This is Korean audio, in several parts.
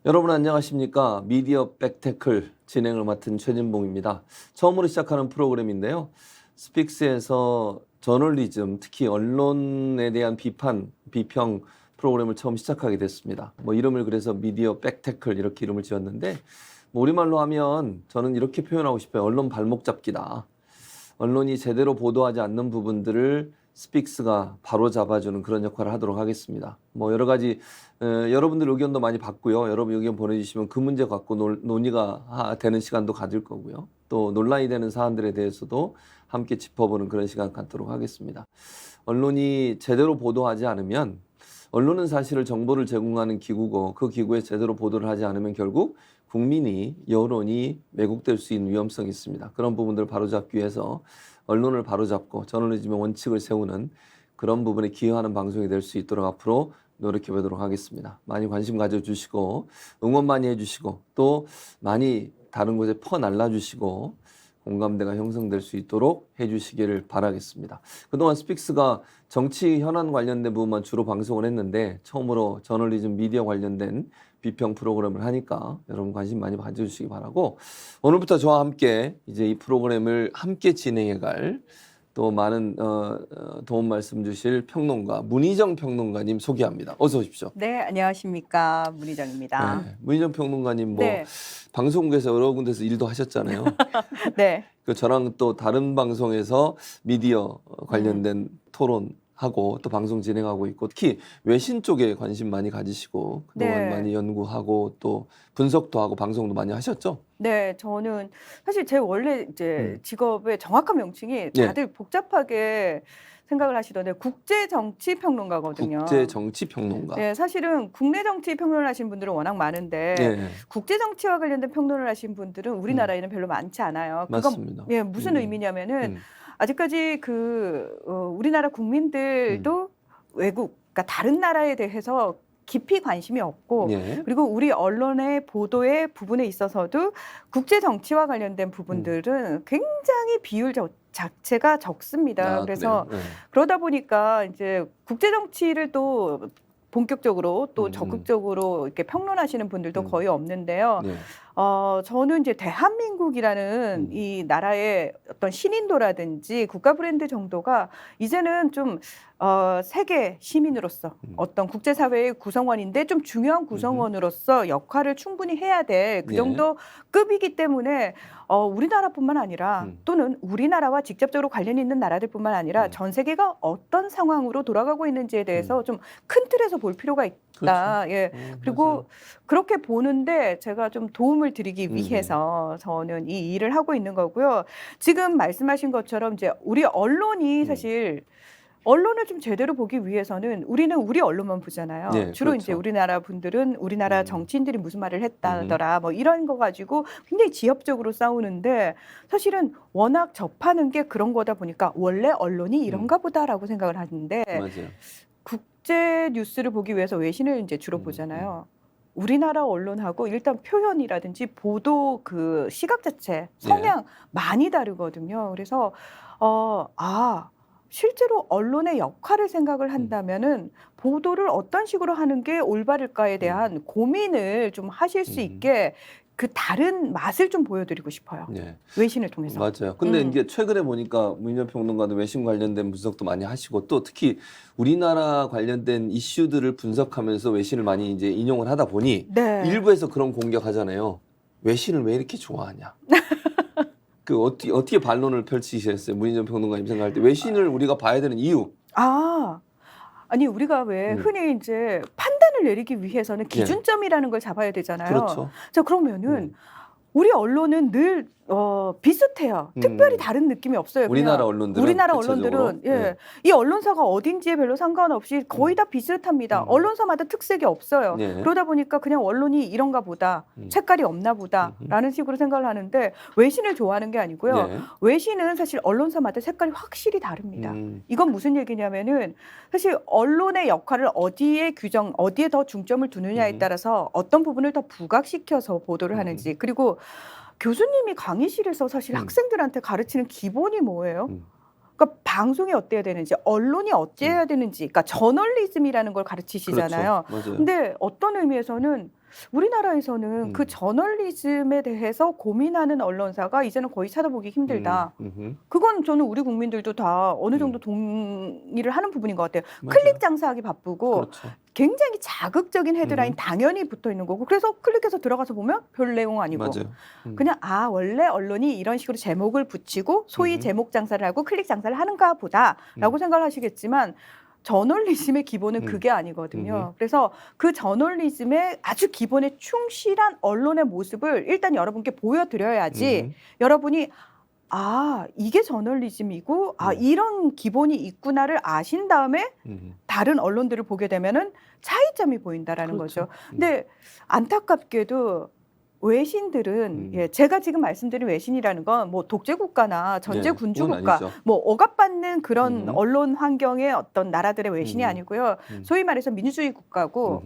여러분 안녕하십니까? 미디어 백태클 진행을 맡은 최진봉입니다. 처음으로 시작하는 프로그램인데요. 스픽스에서 저널리즘, 특히 언론에 대한 비평 프로그램을 처음 시작하게 됐습니다. 이름을 그래서 미디어 백태클 이렇게 이름을 지었는데 우리말로 하면 저는 이렇게 표현하고 싶어요. 언론 발목 잡기다. 언론이 제대로 보도하지 않는 부분들을 스픽스가 바로 잡아주는 그런 역할을 하도록 하겠습니다. 여러 가지 여러분들 의견도 많이 받고요. 여러분 의견 보내주시면 그 문제 갖고 논의가 되는 시간도 가질 거고요. 또 논란이 되는 사안들에 대해서도 함께 짚어보는 그런 시간 갖도록 하겠습니다. 언론이 제대로 보도하지 않으면 언론은 사실은 정보를 제공하는 기구고 그 기구에 제대로 보도를 하지 않으면 결국 국민이 여론이 왜곡될 수 있는 위험성이 있습니다. 그런 부분들을 바로잡기 위해서 언론을 바로잡고 저널리즘의 원칙을 세우는 그런 부분에 기여하는 방송이 될 수 있도록 앞으로 노력해 보도록 하겠습니다. 많이 관심 가져주시고 응원 많이 해주시고 또 많이 다른 곳에 퍼날라주시고 공감대가 형성될 수 있도록 해주시기를 바라겠습니다. 그동안 스픽스가 정치 현안 관련된 부분만 주로 방송을 했는데 처음으로 저널리즘 미디어 관련된 비평 프로그램을 하니까 여러분 관심 많이 가져주시기 바라고 오늘부터 저와 함께 이제 이 프로그램을 함께 진행해갈 또 많은 도움 말씀 주실 평론가 문희정 평론가님 소개합니다. 어서 오십시오. 네, 안녕하십니까. 문희정입니다. 네, 문희정 평론가님 네. 방송국에서 여러 군데서 일도 하셨잖아요. 네. 저랑 또 다른 방송에서 미디어 관련된 토론하고 또 방송 진행하고 있고 특히 외신 쪽에 관심 많이 가지시고 그동안 네. 많이 연구하고 또 분석도 하고 방송도 많이 하셨죠? 네, 저는 사실 제 원래 이제 직업의 정확한 명칭이 예. 다들 복잡하게 생각을 하시던데 국제정치평론가거든요. 국제정치평론가. 네, 사실은 국내 정치 평론을 하시는 분들은 워낙 많은데 예. 국제정치와 관련된 평론을 하신 분들은 우리나라에는 별로 많지 않아요. 그건 맞습니다. 무슨 의미냐면은 음. 아직까지 우리나라 국민들도 외국, 그러니까 다른 나라에 대해서 깊이 관심이 없고 예. 그리고 우리 언론의 보도의 부분에 있어서도 국제 정치와 관련된 부분들은 굉장히 비율 자체가 적습니다. 그래서 그래요? 네. 그러다 보니까 이제 국제 정치를 또 본격적으로 또 음. 적극적으로 이렇게 평론하시는 분들도 거의 없는데요. 네. 저는 이제 대한민국이라는 이 나라의 어떤 신인도라든지 국가 브랜드 정도가 이제는 좀 세계 시민으로서 어떤 국제사회의 구성원인데 좀 중요한 구성원으로서 역할을 충분히 해야 돼. 그 예. 정도 급이기 때문에 우리나라뿐만 아니라 또는 우리나라와 직접적으로 관련이 있는 나라들뿐만 아니라 전 세계가 어떤 상황으로 돌아가고 있는지에 대해서 좀 큰 틀에서 볼 필요가 있다. 그렇죠. 예. 그리고 맞아요. 그렇게 보는데 제가 좀 도움을 드리기 위해서 저는 이 일을 하고 있는 거고요. 지금 말씀하신 것처럼 이제 우리 언론이 사실 언론을 좀 제대로 보기 위해서는 우리는 우리 언론만 보잖아요. 네, 주로 그렇죠. 이제 우리나라 분들은 우리나라 정치인들이 무슨 말을 했다더라 뭐 이런 거 가지고 굉장히 지엽적으로 싸우는데 사실은 워낙 접하는 게 그런 거다 보니까 원래 언론이 이런가 보다라고 생각을 하는데 맞아요. 국제 뉴스를 보기 위해서 외신을 이제 주로 보잖아요. 우리나라 언론하고 일단 표현이라든지 보도 그 시각 자체 성향 많이 다르거든요. 그래서 실제로 언론의 역할을 생각을 한다면은 보도를 어떤 식으로 하는 게 올바를까에 대한 고민을 좀 하실 수 있게 그 다른 맛을 좀 보여드리고 싶어요. 네. 외신을 통해서. 맞아요. 근데 이게 최근에 보니까 문희정 평론가도 외신 관련된 분석도 많이 하시고 또 특히 우리나라 관련된 이슈들을 분석하면서 외신을 많이 이제 인용을 하다 보니 네. 일부에서 그런 공격하잖아요. 외신을 왜 이렇게 좋아하냐? 어떻게 반론을 펼치셨어요? 문희정 평론가님 생각할 때 외신을 우리가 봐야 되는 이유. 아니 우리가 왜 흔히 이제 판단을 내리기 위해서는 기준점이라는 걸 잡아야 되잖아요. 그렇죠. 자, 그러면은 우리 언론은 늘 비슷해요. 특별히 다른 느낌이 없어요. 우리나라 언론들은 우리나라 대체적으로? 언론들은 이 언론사가 어딘지에 별로 상관없이 거의 다 비슷합니다. 언론사마다 특색이 없어요. 네. 그러다 보니까 그냥 언론이 이런가 보다, 색깔이 없나 보다라는 식으로 생각을 하는데 외신을 좋아하는 게 아니고요. 네. 외신은 사실 언론사마다 색깔이 확실히 다릅니다. 이건 무슨 얘기냐면은 사실 언론의 역할을 어디에 더 중점을 두느냐에 따라서 어떤 부분을 더 부각시켜서 보도를 하는지 그리고 교수님이 강의실에서 사실 학생들한테 가르치는 기본이 뭐예요? 그러니까 방송이 어때야 되는지, 언론이 어때야 되는지, 그러니까 저널리즘이라는 걸 가르치시잖아요. 그렇죠. 맞아요. 근데 어떤 의미에서는 우리나라에서는 그 저널리즘에 대해서 고민하는 언론사가 이제는 거의 찾아보기 힘들다. 그건 저는 우리 국민들도 다 어느 정도 동의를 하는 부분인 것 같아요. 맞아요. 클릭 장사하기 바쁘고 그렇죠. 굉장히 자극적인 헤드라인 당연히 붙어 있는 거고 그래서 클릭해서 들어가서 보면 별 내용 아니고 맞아요. 그냥 원래 언론이 이런 식으로 제목을 붙이고 소위 제목 장사를 하고 클릭 장사를 하는가 보다라고 생각을 하시겠지만 저널리즘의 기본은 그게 아니거든요. 그래서 그 저널리즘의 아주 기본에 충실한 언론의 모습을 일단 여러분께 보여드려야지 여러분이 이게 저널리즘이고 이런 기본이 있구나를 아신 다음에 다른 언론들을 보게 되면은 차이점이 보인다라는 그렇죠. 거죠. 근데 안타깝게도 외신들은 제가 지금 말씀드린 외신이라는 건 뭐 독재 국가나 전제 군주 그건 국가 아니죠. 뭐 억압받는 그런 언론 환경의 어떤 나라들의 외신이 아니고요. 소위 말해서 민주주의 국가고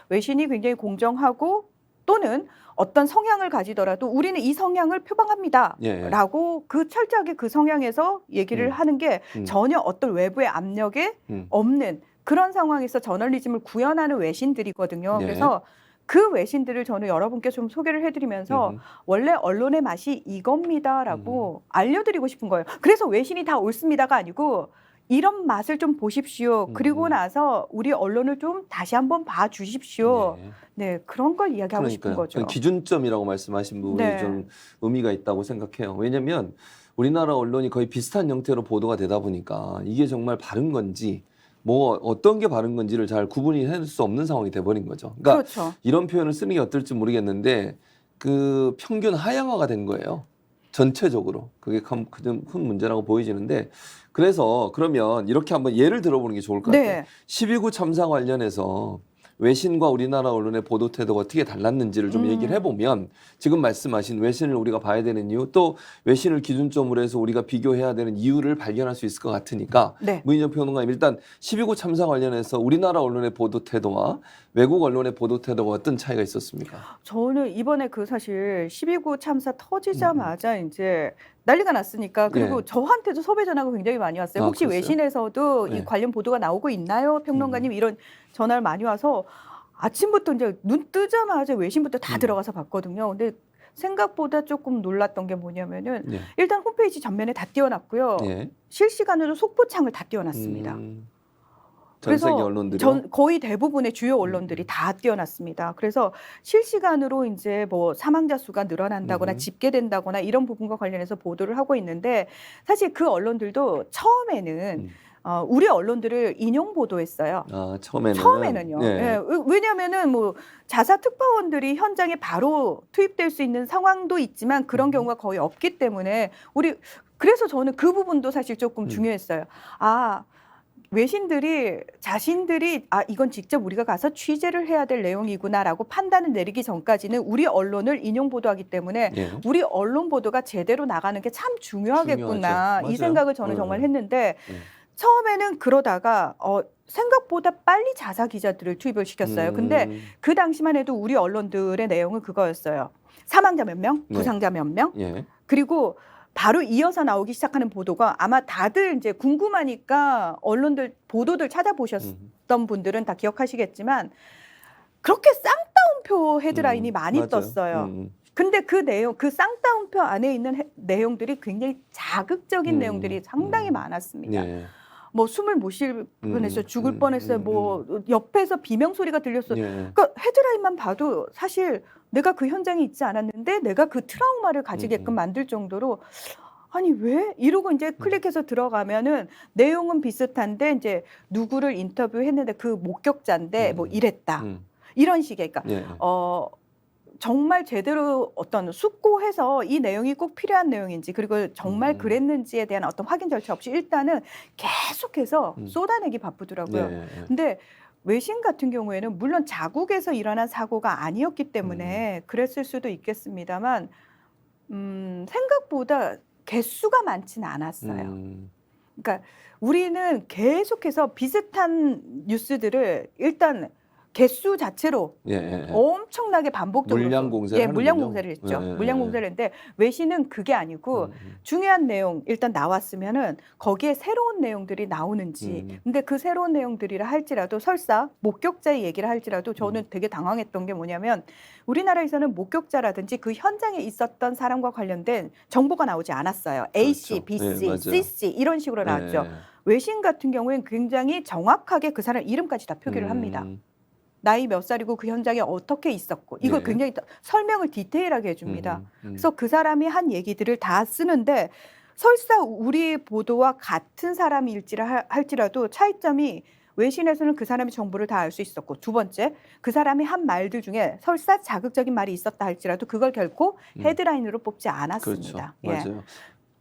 외신이 굉장히 공정하고 또는 어떤 성향을 가지더라도 우리는 이 성향을 표방합니다라고 그 철저하게 그 성향에서 얘기를 하는 게 전혀 어떤 외부의 압력에 없는 그런 상황에서 저널리즘을 구현하는 외신들이거든요. 그래서 그 외신들을 저는 여러분께 좀 소개를 해드리면서 원래 언론의 맛이 이겁니다라고 알려드리고 싶은 거예요. 그래서 외신이 다 옳습니다가 아니고 이런 맛을 좀 보십시오. 그리고 나서 우리 언론을 좀 다시 한번 봐주십시오. 네, 그런 걸 이야기하고 싶은 거죠. 그 기준점이라고 말씀하신 부분이 좀 의미가 있다고 생각해요. 왜냐하면 우리나라 언론이 거의 비슷한 형태로 보도가 되다 보니까 이게 정말 바른 건지 뭐 어떤 게 바른 건지를 잘 구분이 할 수 없는 상황이 돼버린 거죠. 그러니까 그렇죠. 이런 표현을 쓰는 게 어떨지 모르겠는데 그 평균 하향화가 된 거예요. 전체적으로. 그게 큰 문제라고 보여지는데 그래서 그러면 이렇게 한번 예를 들어보는 게 좋을 것 같아요. 12구 참사 관련해서 외신과 우리나라 언론의 보도 태도가 어떻게 달랐는지를 좀 얘기를 해보면 지금 말씀하신 외신을 우리가 봐야 되는 이유 또 외신을 기준점으로 해서 우리가 비교해야 되는 이유를 발견할 수 있을 것 같으니까 문희정 평론가님 일단 12구 참사 관련해서 우리나라 언론의 보도 태도와 외국 언론의 보도 태도가 어떤 차이가 있었습니까? 저는 이번에 그 사실 12구 참사 터지자마자 이제 난리가 났으니까 그리고 저한테도 섭외 전화가 굉장히 많이 왔어요. 혹시 그랬어요? 외신에서도 이 관련 보도가 나오고 있나요? 평론가님 이런 전화를 많이 와서 아침부터 이제 눈 뜨자마자 외신부터 다 들어가서 봤거든요. 근데 생각보다 조금 놀랐던 게 뭐냐면은 일단 홈페이지 전면에 다 띄워놨고요. 실시간으로 속보창을 다 띄워놨습니다. 전 세계 언론들이요? 거의 대부분의 주요 언론들이 다 띄워놨습니다. 그래서 실시간으로 이제 뭐 사망자 수가 늘어난다거나 집계된다거나 이런 부분과 관련해서 보도를 하고 있는데 사실 그 언론들도 처음에는 우리 언론들을 인용 보도했어요. 처음에는요. 왜냐하면은 뭐 자사 특파원들이 현장에 바로 투입될 수 있는 상황도 있지만 그런 경우가 거의 없기 때문에 그래서 저는 그 부분도 사실 조금 중요했어요. 외신들이 자신들이 이건 직접 우리가 가서 취재를 해야 될 내용이구나라고 판단을 내리기 전까지는 우리 언론을 인용 보도하기 때문에 우리 언론 보도가 제대로 나가는 게 참 중요하겠구나 이 생각을 저는 정말 했는데 처음에는 그러다가 생각보다 빨리 자사 기자들을 투입을 시켰어요. 근데 그 당시만 해도 우리 언론들의 내용은 그거였어요. 사망자 몇 명, 부상자 몇 명, 그리고 바로 이어서 나오기 시작하는 보도가 아마 다들 이제 궁금하니까 언론들 보도들 찾아보셨던 분들은 다 기억하시겠지만 그렇게 쌍따옴표 헤드라인이 많이 떴어요. 근데 그 내용, 그 쌍따옴표 안에 있는 내용들이 굉장히 자극적인 내용들이 상당히 많았습니다. 뭐 숨을 못 쉴 뻔했어요. 죽을 뻔했어요. 뭐 옆에서 비명 소리가 들렸어요. 그러니까 헤드라인만 봐도 사실 내가 그 현장에 있지 않았는데 내가 그 트라우마를 가지게끔 만들 정도로 아니 왜? 이러고 이제 클릭해서 들어가면은 내용은 비슷한데 이제 누구를 인터뷰했는데 그 목격자인데 뭐 이랬다. 이런 식의 그러니까 정말 제대로 어떤 숙고해서 이 내용이 꼭 필요한 내용인지 그리고 정말 그랬는지에 대한 어떤 확인 절차 없이 일단은 계속해서 쏟아내기 바쁘더라고요. 근데 외신 같은 경우에는 물론 자국에서 일어난 사고가 아니었기 때문에 그랬을 수도 있겠습니다만 생각보다 개수가 많지는 않았어요. 그러니까 우리는 계속해서 비슷한 뉴스들을 일단 개수 자체로 예, 예, 예. 엄청나게 반복적으로 물량 공세를 물량 하는군요. 공세를 했죠. 예, 예, 물량 예. 공세를 했는데 외신은 그게 아니고 중요한 내용 일단 나왔으면은 거기에 새로운 내용들이 나오는지. 근데 그 새로운 내용들이라 할지라도 설사 목격자의 얘기를 할지라도 저는 되게 당황했던 게 뭐냐면 우리나라에서는 목격자라든지 그 현장에 있었던 사람과 관련된 정보가 나오지 않았어요. A 씨, 그렇죠. B 예, 씨, 맞아요. C 씨 이런 식으로 나왔죠. 예, 예. 외신 같은 경우에는 굉장히 정확하게 그 사람 이름까지 다 표기를 합니다. 나이 몇 살이고 그 현장에 어떻게 있었고 이걸 네. 굉장히 설명을 디테일하게 해줍니다. 그래서 그 사람이 한 얘기들을 다 쓰는데 설사 우리 보도와 같은 사람일지라 할지라도 차이점이 외신에서는 그 사람의 정보를 다 알 수 있었고 두 번째 그 사람이 한 말들 중에 설사 자극적인 말이 있었다 할지라도 그걸 결코 헤드라인으로 뽑지 않았습니다. 그렇죠. 맞아요.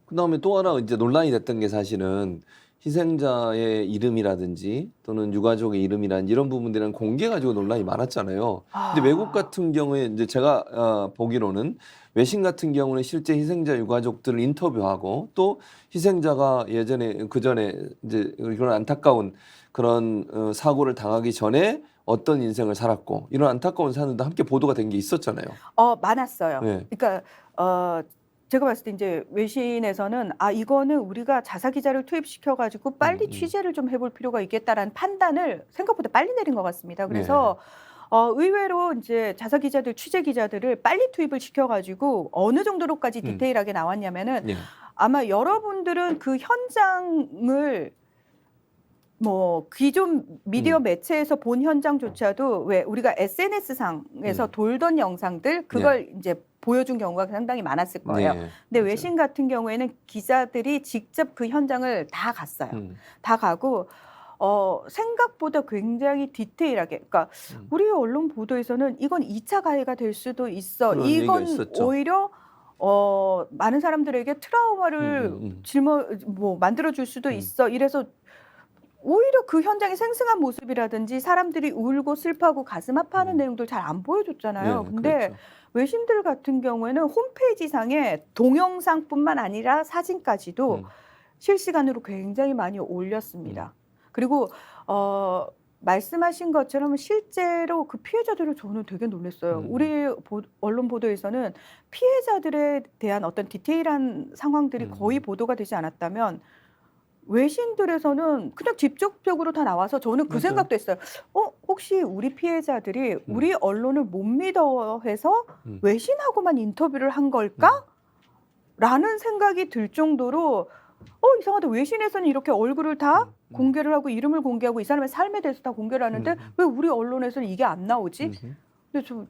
그다음에 또 하나 이제 논란이 됐던 게 사실은 희생자의 이름이라든지 또는 유가족의 이름이라든지 이런 부분들은 공개 가지고 논란이 많았잖아요. 근데 외국 같은 경우에 이제 제가 보기로는 외신 같은 경우는 실제 희생자 유가족들을 인터뷰하고 또 희생자가 예전에 그 전에 이제 그런 안타까운 그런 사고를 당하기 전에 어떤 인생을 살았고 이런 안타까운 사연도 함께 보도가 된 게 있었잖아요. 많았어요. 네. 그러니까 제가 봤을 때 이제 외신에서는 이거는 우리가 자사 기자를 투입시켜 가지고 빨리 취재를 좀 해볼 필요가 있겠다라는 판단을 생각보다 빨리 내린 것 같습니다. 그래서 의외로 이제 자사 기자들, 취재 기자들을 빨리 투입을 시켜 가지고 어느 정도로까지 디테일하게 나왔냐면은 예. 아마 여러분들은 그 현장을 뭐 기존 미디어 매체에서 본 현장조차도 왜 우리가 SNS 상에서 돌던 영상들 그걸 이제 보여준 경우가 상당히 많았을 거예요. 네, 근데 맞아요. 외신 같은 경우에는 기자들이 직접 그 현장을 다 갔어요. 다 가고 생각보다 굉장히 디테일하게 그러니까 우리 언론 보도에서는 이건 2차 가해가 될 수도 있어. 그런 얘기가 이건 있었죠. 오히려 많은 사람들에게 트라우마를 만들어 줄 수도 있어. 이래서 오히려 그 현장의 생생한 모습이라든지 사람들이 울고 슬퍼하고 가슴 아파하는 내용들 잘 안 보여줬잖아요. 네, 근데 그렇죠. 외신들 같은 경우에는 홈페이지 상에 동영상뿐만 아니라 사진까지도 실시간으로 굉장히 많이 올렸습니다. 그리고 말씀하신 것처럼 실제로 그 피해자들을 저는 되게 놀랐어요. 우리 언론 보도에서는 피해자들에 대한 어떤 디테일한 상황들이 거의 보도가 되지 않았다면 외신들에서는 그냥 직접적으로 다 나와서 저는 그 맞아요. 생각도 했어요. 혹시 우리 피해자들이 우리 언론을 못 믿어 해서 외신하고만 인터뷰를 한 걸까? 라는 생각이 들 정도로 이상하다. 외신에서는 이렇게 얼굴을 다 공개를 하고 이름을 공개하고 이 사람의 삶에 대해서 다 공개를 하는데 왜 우리 언론에서는 이게 안 나오지? 근데 좀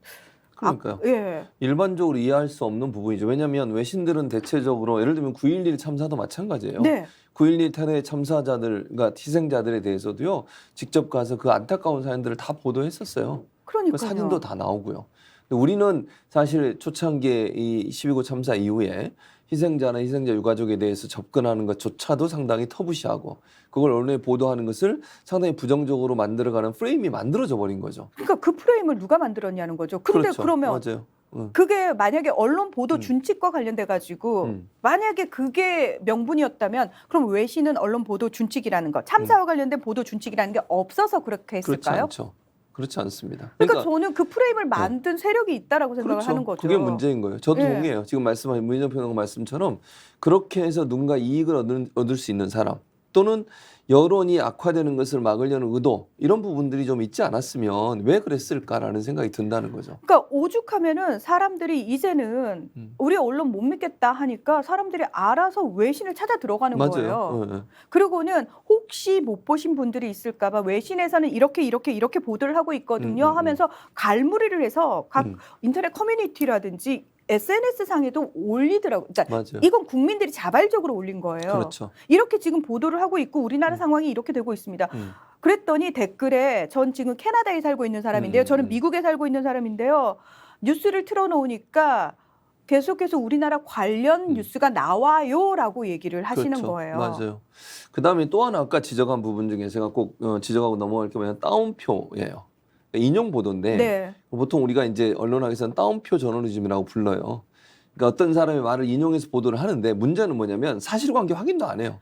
그러니까요. 예. 일반적으로 이해할 수 없는 부분이죠. 왜냐하면 외신들은 대체적으로 예를 들면 9.11 참사도 마찬가지예요. 네. 9.11 테러의 참사자들, 그러니까 희생자들에 대해서도요. 직접 가서 그 안타까운 사연들을 다 보도했었어요. 그러니까요. 그 사진도 다 나오고요. 근데 우리는 사실 초창기에 이 12.9 참사 이후에 희생자나 희생자 유가족에 대해서 접근하는 것조차도 상당히 터부시하고 그걸 언론에 보도하는 것을 상당히 부정적으로 만들어가는 프레임이 만들어져 버린 거죠. 그러니까 그 프레임을 누가 만들었냐는 거죠. 근데 그렇죠. 그러면 맞아요. 그게 만약에 언론 보도 준칙과 관련돼 가지고 만약에 그게 명분이었다면 그럼 외신은 언론 보도 준칙이라는 거 참사와 관련된 보도 준칙이라는 게 없어서 그렇게 그렇지 했을까요? 않죠. 그렇지 않습니다. 그러니까 저는 그 프레임을 만든 세력이 있다라고 생각을 그렇죠. 하는 거죠. 그게 문제인 거예요. 저도 예. 동의해요. 지금 말씀하신 문희정 평론가 말씀처럼 그렇게 해서 누군가 이익을 얻을 수 있는 사람 또는 여론이 악화되는 것을 막으려는 의도 이런 부분들이 좀 있지 않았으면 왜 그랬을까라는 생각이 든다는 거죠. 그러니까 오죽하면은 사람들이 이제는 우리 언론 못 믿겠다 하니까 사람들이 알아서 외신을 찾아 들어가는 거예요. 맞아요. 예, 예. 그리고는 혹시 못 보신 분들이 있을까 봐 외신에서는 이렇게 보도를 하고 있거든요 하면서 갈무리를 해서 각 인터넷 커뮤니티라든지 SNS 상에도 올리더라고요. 그러니까 맞아요. 이건 국민들이 자발적으로 올린 거예요. 그렇죠. 이렇게 지금 보도를 하고 있고 우리나라 상황이 이렇게 되고 있습니다. 그랬더니 댓글에 전 지금 캐나다에 살고 있는 사람인데요. 저는 미국에 살고 있는 사람인데요. 뉴스를 틀어놓으니까 계속해서 우리나라 관련 뉴스가 나와요라고 얘기를 하시는 그렇죠. 거예요. 맞아요. 그다음에 또 하나 아까 지적한 부분 중에 제가 꼭 지적하고 넘어갈 게 뭐냐면 따옴표예요. 인용 보도인데 네. 보통 우리가 이제 언론학에서는 따옴표 저널리즘이라고 불러요. 그러니까 어떤 사람의 말을 인용해서 보도를 하는데 문제는 뭐냐면 사실관계 확인도 안 해요.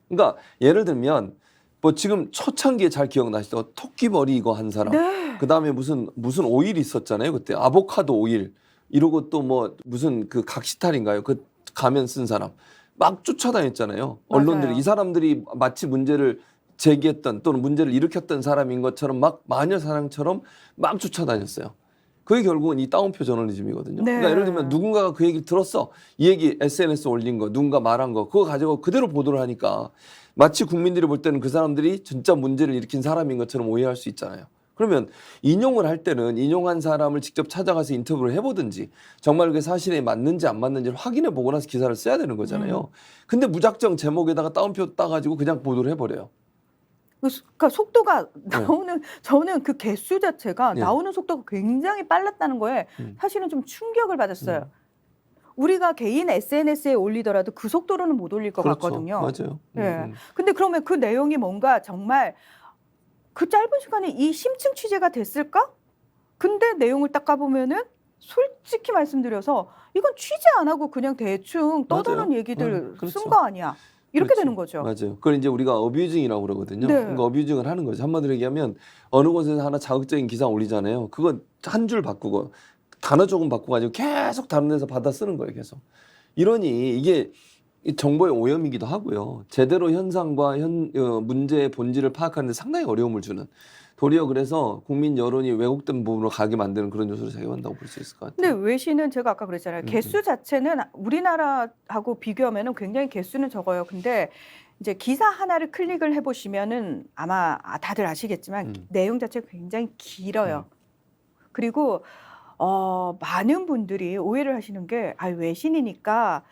그러니까 예를 들면 뭐 지금 초창기에 잘 기억나시죠? 토끼머리 이거 한 사람. 네. 그다음에 무슨 오일 있었잖아요. 그때 아보카도 오일. 이러고 또 뭐 무슨 그 각시탈인가요? 그 가면 쓴 사람. 막 쫓아다녔잖아요. 언론들이. 맞아요. 이 사람들이 마치 문제를 제기했던 또는 문제를 일으켰던 사람인 것처럼 막 마녀 사냥처럼 막 쫓아다녔어요. 그게 결국은 이 따옴표 저널리즘이거든요. 네. 그러니까 예를 들면 누군가가 그 얘기를 들었어. 이 얘기 SNS 올린 거, 누군가 말한 거, 그거 가지고 그대로 보도를 하니까 마치 국민들이 볼 때는 그 사람들이 진짜 문제를 일으킨 사람인 것처럼 오해할 수 있잖아요. 그러면 인용을 할 때는 인용한 사람을 직접 찾아가서 인터뷰를 해보든지 정말 그게 사실에 맞는지 안 맞는지를 확인해 보고 나서 기사를 써야 되는 거잖아요. 근데 무작정 제목에다가 따옴표 따가지고 그냥 보도를 해버려요. 그러니까 속도가 나오는 저는 그 개수 자체가 네. 나오는 속도가 굉장히 빨랐다는 거에 사실은 좀 충격을 받았어요. 우리가 개인 SNS에 올리더라도 그 속도로는 못 올릴 것 그렇죠. 같거든요. 맞아요. 예. 근데 그러면 그 내용이 뭔가 정말 그 짧은 시간에 이 심층 취재가 됐을까? 근데 내용을 딱 가보면은 솔직히 말씀드려서 이건 취재 안 하고 그냥 대충 떠도는 맞아요. 얘기들 그렇죠. 쓴 거 아니야. 이렇게 그렇지. 되는 거죠. 맞아요. 그걸 이제 우리가 어뷰징이라고 그러거든요. 네. 그러니까 어뷰징을 하는 거죠. 한마디로 얘기하면 어느 곳에서 하나 자극적인 기사 올리잖아요. 그거 한 줄 바꾸고 단어 조금 바꿔가지고 계속 다른 데서 받아 쓰는 거예요. 계속. 이러니 이게 이 정보의 오염이기도 하고요. 제대로 현상과 문제의 본질을 파악하는 데 상당히 어려움을 주는, 도리어 그래서 국민 여론이 왜곡된 부분으로 가게 만드는 그런 요소를 작용한다고 볼 수 있을 것 근데 같아요. 외신은 제가 아까 그랬잖아요. 개수 자체는 우리나라하고 비교하면 굉장히 개수는 적어요. 근데 이제 기사 하나를 클릭을 해보시면은 아마 다들 아시겠지만 내용 자체가 굉장히 길어요. 그리고 많은 분들이 오해를 하시는 게 외신이니까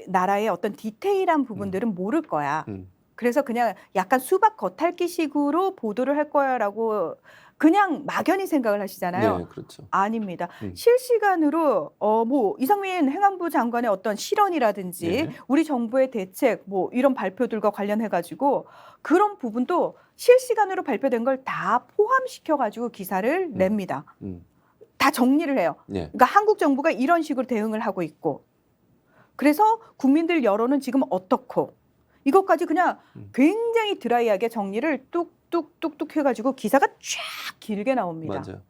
나라의 어떤 디테일한 부분들은 모를 거야. 그래서 그냥 약간 수박 겉핥기식으로 보도를 할 거야라고 그냥 막연히 생각을 하시잖아요. 네, 그렇죠. 아닙니다. 실시간으로 뭐 이상민 행안부 장관의 어떤 실언이라든지 네. 우리 정부의 대책 뭐 이런 발표들과 관련해 가지고 그런 부분도 실시간으로 발표된 걸 다 포함시켜 가지고 기사를 냅니다. 다 정리를 해요. 네. 그러니까 한국 정부가 이런 식으로 대응을 하고 있고, 그래서 국민들 여론은 지금 어떻고, 이것까지 그냥 굉장히 드라이하게 정리를 뚝뚝뚝뚝 해가지고 기사가 쫙 길게 나옵니다. 맞아요.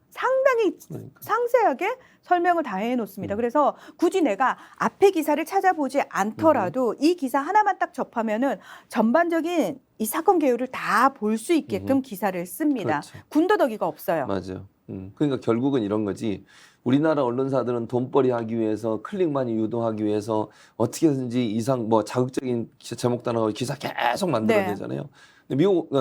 상당히 그러니까. 상세하게 설명을 다 해놓습니다. 그래서 굳이 내가 앞에 기사를 찾아보지 않더라도 이 기사 하나만 딱 접하면은 전반적인 이 사건 개요를 다 볼 수 있게끔 기사를 씁니다. 그렇죠. 군더더기가 없어요. 맞아요. 그러니까 결국은 이런 거지. 우리나라 언론사들은 돈벌이 하기 위해서 클릭 많이 유도하기 위해서 어떻게든지 뭐 자극적인 제목 단어가 기사 계속 만들어내잖아요. 근데 외국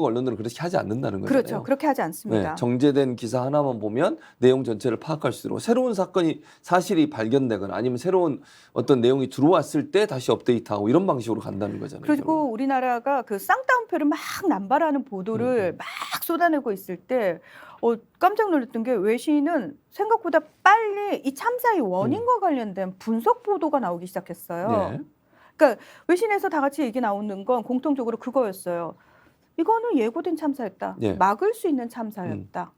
언론들은 그렇게 하지 않는다는 거잖아요. 그렇죠. 그렇게 하지 않습니다. 네, 정제된 기사 하나만 보면 내용 전체를 파악할 수 있도록 새로운 사실이 발견되거나 아니면 새로운 어떤 내용이 들어왔을 때 다시 업데이트하고 이런 방식으로 간다는 거잖아요. 그리고 결국. 우리나라가 그 쌍따옴표를 막 남발하는 보도를 막 쏟아내고 있을 때 깜짝 놀랐던 게 외신은 생각보다 빨리 이 참사의 원인과 관련된 분석 보도가 나오기 시작했어요. 네. 그러니까 외신에서 다 같이 얘기 나오는 건 공통적으로 그거였어요. 이거는 예고된 참사였다. 네. 막을 수 있는 참사였다.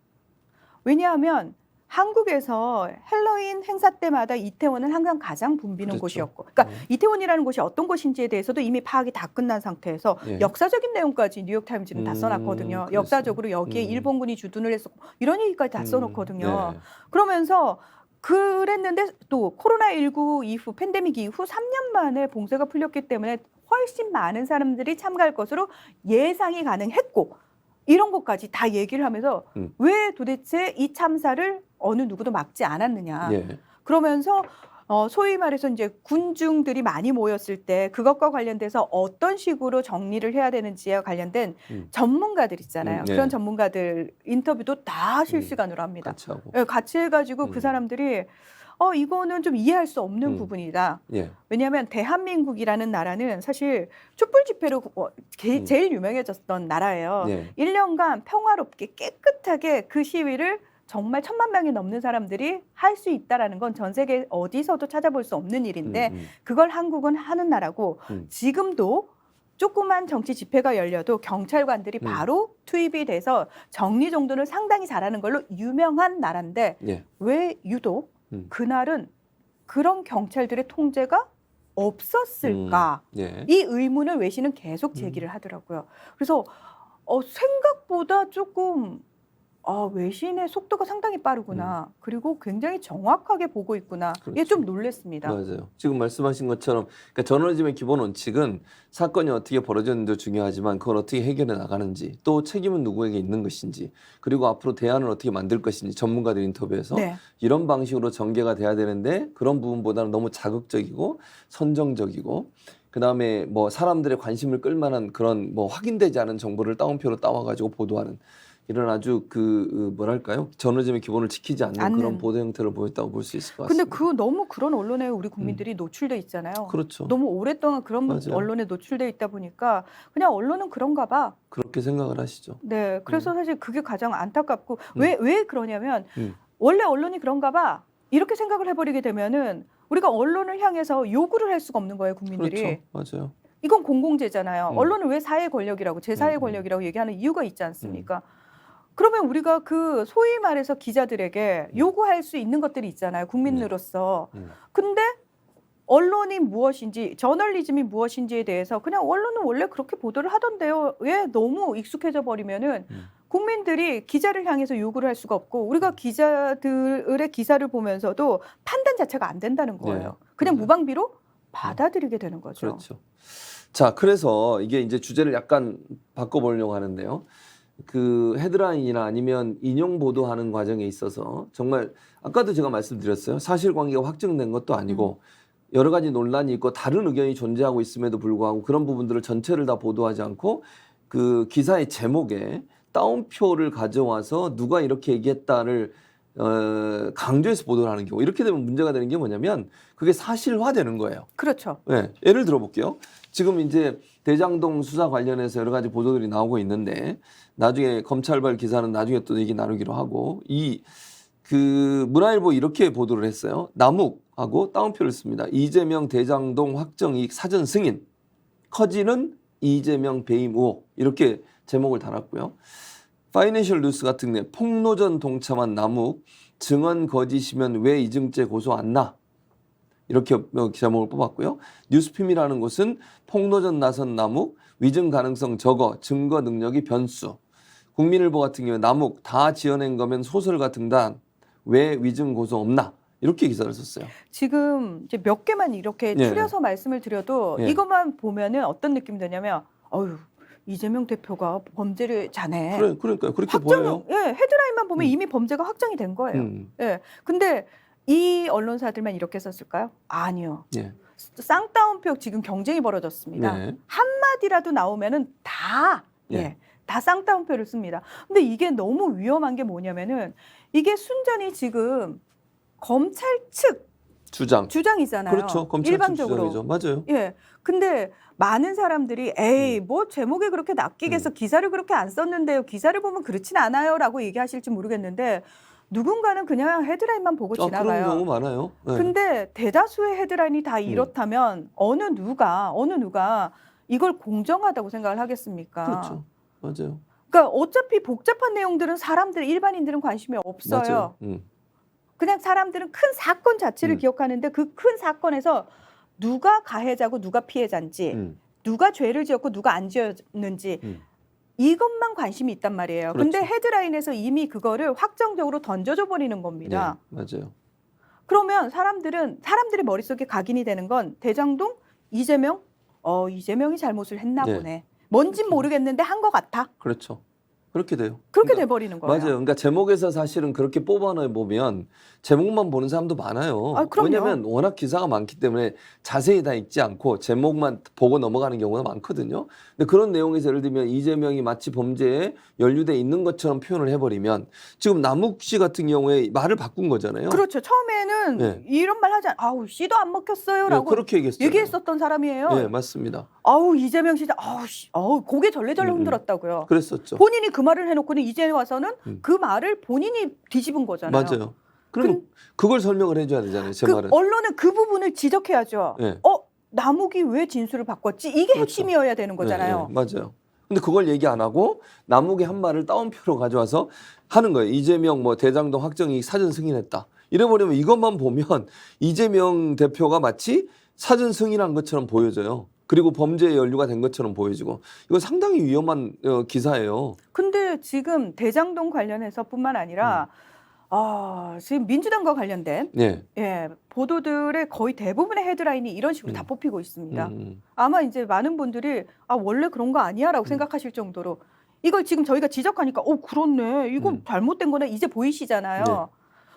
왜냐하면 한국에서 헬로윈 행사 때마다 이태원은 항상 가장 붐비는 그렇죠. 곳이었고, 그러니까 이태원이라는 곳이 어떤 곳인지에 대해서도 이미 파악이 다 끝난 상태에서 역사적인 내용까지 뉴욕타임즈는 다 써놨거든요. 그렇죠. 역사적으로 여기에 일본군이 주둔을 했었고 이런 얘기까지 다 써놓거든요. 네. 그러면서 그랬는데 또 코로나19 이후 팬데믹 이후 3년 만에 봉쇄가 풀렸기 때문에 훨씬 많은 사람들이 참가할 것으로 예상이 가능했고, 이런 것까지 다 얘기를 하면서 왜 도대체 이 참사를 어느 누구도 막지 않았느냐. 그러면서 소위 말해서 이제 군중들이 많이 모였을 때 그것과 관련돼서 어떤 식으로 정리를 해야 되는지에 관련된 전문가들 있잖아요. 그런 전문가들 인터뷰도 다 실시간으로 합니다. 같이 하고. 네, 같이 해가지고 그 사람들이 이거는 좀 이해할 수 없는 부분이다. 왜냐하면 대한민국이라는 나라는 사실 촛불 집회로 제일 유명해졌던 나라예요. 1년간 평화롭게 깨끗하게 그 시위를 정말 1000만 명이 넘는 사람들이 할 수 있다라는 건 전 세계 어디서도 찾아볼 수 없는 일인데 그걸 한국은 하는 나라고, 지금도 조그만 정치 집회가 열려도 경찰관들이 바로 투입이 돼서 정리정돈을 상당히 잘하는 걸로 유명한 나라인데 왜 유독 그날은 그런 경찰들의 통제가 없었을까? 예. 이 의문을 외신은 계속 제기를 하더라고요. 그래서 생각보다 조금 외신의 속도가 상당히 빠르구나. 그리고 굉장히 정확하게 보고 있구나. 이게 그렇죠. 좀 놀랬습니다. 맞아요. 지금 말씀하신 것처럼 그러니까 저널리즘의 기본 원칙은 사건이 어떻게 벌어졌는지도 중요하지만 그걸 어떻게 해결해 나가는지 또 책임은 누구에게 있는 것인지 그리고 앞으로 대안을 어떻게 만들 것인지 전문가들 인터뷰에서 네. 이런 방식으로 전개가 돼야 되는데 그런 부분보다는 너무 자극적이고 선정적이고 그다음에 뭐 사람들의 관심을 끌만한 그런 뭐 확인되지 않은 정보를 따옴표로 따와가지고 보도하는 이런 아주 뭐랄까요? 저널리즘의 기본을 지키지 않는 그런 보도 형태를 보였다고 볼 수 있을 것 근데 같습니다. 너무 그런 언론에 우리 국민들이 노출돼 있잖아요. 그렇죠. 너무 오랫동안 그런 맞아요. 언론에 노출돼 있다 보니까 그냥 언론은 그런가 봐. 그렇게 생각을 하시죠. 네. 그래서 사실 그게 가장 안타깝고 음. 왜 그러냐면 음. 원래 언론이 그런가 봐. 이렇게 생각을 해버리게 되면은 우리가 언론을 향해서 요구를 할 수가 없는 거예요, 국민들이. 그렇죠. 맞아요. 이건 공공재잖아요. 음. 언론은 왜 사회의 권력이라고 제4의 권력이라고 얘기하는 이유가 있지 않습니까? 그러면 우리가 그 소위 말해서 기자들에게 요구할 수 있는 것들이 있잖아요. 국민으로서. 근데 언론이 무엇인지 저널리즘이 무엇인지에 대해서 그냥 언론은 원래 그렇게 보도를 하던데요. 왜 너무 익숙해져 버리면은 국민들이 기자를 향해서 요구를 할 수가 없고 우리가 기자들의 기사를 보면서도 판단 자체가 안 된다는 거예요. 네, 그냥 맞아요. 무방비로 받아들이게 되는 거죠. 그렇죠. 자, 그래서 이게 이제 주제를 약간 바꿔보려고 하는데요. 그 헤드라인이나 아니면 인용 보도하는 과정에 있어서 정말 아까도 제가 말씀드렸어요. 사실관계가 확정된 것도 아니고 여러 가지 논란이 있고 다른 의견이 존재하고 있음에도 불구하고 그런 부분들을 전체를 다 보도하지 않고 그 기사의 제목에 따옴표를 가져와서 누가 이렇게 얘기했다를 강조해서 보도를 하는 경우 이렇게 되면 문제가 되는 게 뭐냐면 그게 사실화되는 거예요. 그렇죠. 네, 예를 들어볼게요. 지금 이제 대장동 수사 관련해서 여러 가지 보도들이 나오고 있는데 나중에 검찰발 기사는 나중에 또 얘기 나누기로 하고 문화일보 이렇게 보도를 했어요. 남욱하고 따옴표를 씁니다. 이재명 대장동 확정 이익 사전 승인 커지는 이재명 배임 의혹 이렇게 제목을 달았고요. 파이낸셜 뉴스 같은 데 폭로전 동참한 남욱 증언 거짓이면 왜 이증죄 고소 안 나? 이렇게 제목을 뽑았고요. 뉴스핌이라는 곳은 폭로전 나선 남욱 위증 가능성 적어 증거 능력이 변수. 국민일보 같은 경우에 남욱 다 지어낸 거면 소설가 등단 왜 위증 고소 없나? 이렇게 기사를 썼어요. 지금 이제 몇 개만 이렇게 예. 추려서 말씀을 드려도 예. 이것만 보면은 어떤 느낌이 드냐면 이재명 대표가 범죄를 자네. 그러니까요. 그렇게 보여요. 헤드라인만 보면 이미 범죄가 확정이 된 거예요. 예. 근데 이 언론사들만 이렇게 썼을까요? 아니요. 예. 쌍따옴표 지금 경쟁이 벌어졌습니다. 네. 한마디라도 나오면은 다 쌍따옴표를 씁니다. 근데 이게 너무 위험한 게 뭐냐면은 이게 순전히 지금 검찰 측 주장이잖아요. 그렇죠. 검찰 일반적으로. 측 주장이죠. 맞아요. 예. 근데 많은 사람들이 뭐 제목에 그렇게 낚이겠어. 기사를 그렇게 안 썼는데요. 기사를 보면 그렇진 않아요라고 얘기하실지 모르겠는데 누군가는 그냥 헤드라인만 보고 지나가요. 그런 경우 많아요. 네. 근데 대다수의 헤드라인이 다 이렇다면 어느 누가 이걸 공정하다고 생각을 하겠습니까? 그렇죠. 맞아요. 그러니까 어차피 복잡한 내용들은 일반인들은 관심이 없어요. 맞아요. 그냥 사람들은 큰 사건 자체를 기억하는데 그 큰 사건에서 누가 가해자고 누가 피해자인지 누가 죄를 지었고 누가 안 지었는지 이것만 관심이 있단 말이에요. 그렇죠. 근데 헤드라인에서 이미 그거를 확정적으로 던져줘 버리는 겁니다. 네, 맞아요. 그러면 사람들의 머릿속에 각인이 되는 건 대장동 이재명이 잘못을 했나 네. 보네. 뭔진 모르겠는데 한 것 같아. 그렇죠. 그렇게 돼요. 그렇게 돼버리는 거예요. 맞아요. 그러니까 제목에서 사실은 그렇게 뽑아내 보면 제목만 보는 사람도 많아요. 그럼요. 왜냐하면 워낙 기사가 많기 때문에 자세히 다 읽지 않고 제목만 보고 넘어가는 경우가 많거든요. 근데 그런 내용에서 예를 들면 이재명이 마치 범죄에 연루돼 있는 것처럼 표현을 해버리면 지금 남욱 씨 같은 경우에 말을 바꾼 거잖아요. 그렇죠. 처음에는 이런 말 하지 않아요. 씨도 안 먹혔어요라고 그렇게 얘기했었던 사람이에요. 네, 맞습니다. 이재명 씨, 고개 절레절레 흔들었다고요. 그랬었죠. 본인이 그 말을 해놓고는 이제 와서는 그 말을 본인이 뒤집은 거잖아요. 맞아요. 그럼 그걸 설명을 해줘야 되잖아요. 제 말은. 언론은 그 부분을 지적해야죠. 네. 남욱이 왜 진술을 바꿨지? 이게 그렇죠. 핵심이어야 되는 거잖아요. 네, 맞아요. 근데 그걸 얘기 안 하고 남욱의 한 말을 따옴표로 가져와서 하는 거예요. 이재명 대장동 확정이익 사전 승인했다. 이래버리면 이것만 보면 이재명 대표가 마치 사전 승인한 것처럼 보여져요. 그리고 범죄에 연루가 된 것처럼 보여지고 이거 상당히 위험한 기사예요. 근데 지금 대장동 관련해서뿐만 아니라 지금 민주당과 관련된 네. 보도들의 거의 대부분의 헤드라인이 이런 식으로 다 뽑히고 있습니다. 아마 이제 많은 분들이 원래 그런 거 아니야라고 생각하실 정도로 이걸 지금 저희가 지적하니까 그렇네. 이건 잘못된 거네. 이제 보이시잖아요. 네.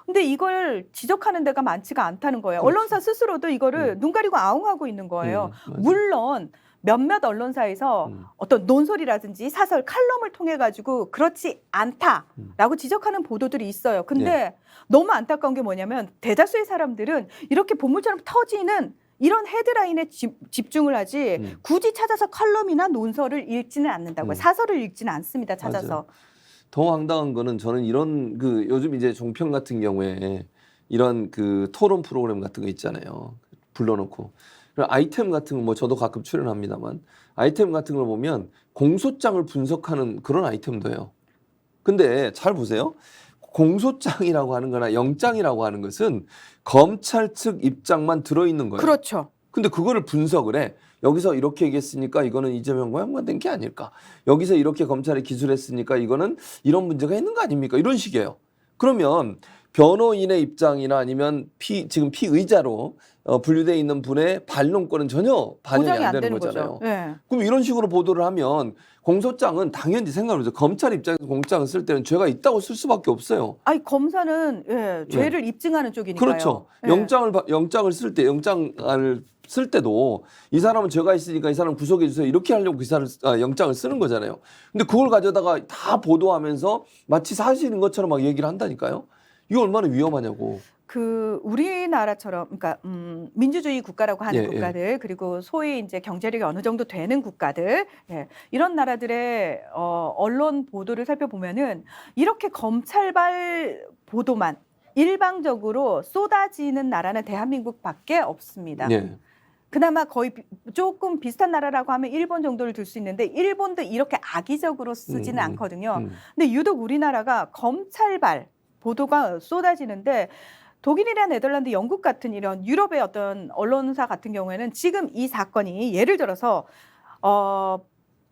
근데 이걸 지적하는 데가 많지가 않다는 거예요. 그렇죠. 언론사 스스로도 이거를 눈 가리고 아웅하고 있는 거예요. 물론 몇몇 언론사에서 어떤 논설이라든지 사설 칼럼을 통해 가지고 그렇지 않다라고 지적하는 보도들이 있어요. 근데 너무 안타까운 게 뭐냐면 대다수의 사람들은 이렇게 보물처럼 터지는 이런 헤드라인에 집중을 하지 굳이 찾아서 칼럼이나 논설을 읽지는 않는다고요. 사설을 읽지는 않습니다. 찾아서. 맞아요. 더 황당한 거는 저는 이런 요즘 이제 종편 같은 경우에 이런 토론 프로그램 같은 거 있잖아요. 불러놓고. 아이템 같은 거 뭐 저도 가끔 출연합니다만 아이템 같은 걸 보면 공소장을 분석하는 그런 아이템도 해요. 근데 잘 보세요. 공소장이라고 하는 거나 영장이라고 하는 것은 검찰 측 입장만 들어있는 거예요. 그렇죠. 근데 그거를 분석을 해. 여기서 이렇게 얘기했으니까 이거는 이재명과 연관된 게 아닐까. 여기서 이렇게 검찰이 기술했으니까 이거는 이런 문제가 있는 거 아닙니까? 이런 식이에요. 그러면 변호인의 입장이나 아니면 지금 피의자로 분류되어 있는 분의 반론권은 전혀 반영이 안 되는 거잖아요. 네. 그럼 이런 식으로 보도를 하면 공소장은 당연히 생각을 해서 검찰 입장에서 공소장을 쓸 때는 죄가 있다고 쓸 수밖에 없어요. 아니 검사는 죄를 입증하는 쪽이니까요. 그렇죠. 영장을 쓸 때 영장을 쓸 때도 이 사람은 죄가 있으니까 이 사람 구속해 주세요 이렇게 하려고 영장을 쓰는 거잖아요. 근데 그걸 가져다가 다 보도하면서 마치 사실인 것처럼 막 얘기를 한다니까요. 이거 얼마나 위험하냐고. 우리나라처럼 그러니까 민주주의 국가라고 하는 국가들 그리고 소위 이제 경제력이 어느 정도 되는 국가들 이런 나라들의 언론 보도를 살펴보면은 이렇게 검찰발 보도만 일방적으로 쏟아지는 나라는 대한민국밖에 없습니다. 그나마 거의 조금 비슷한 나라라고 하면 일본 정도를 들 수 있는데 일본도 이렇게 악의적으로 쓰지는 않거든요. 근데 유독 우리나라가 검찰발 보도가 쏟아지는데 독일이나 네덜란드, 영국 같은 이런 유럽의 어떤 언론사 같은 경우에는 지금 이 사건이 예를 들어서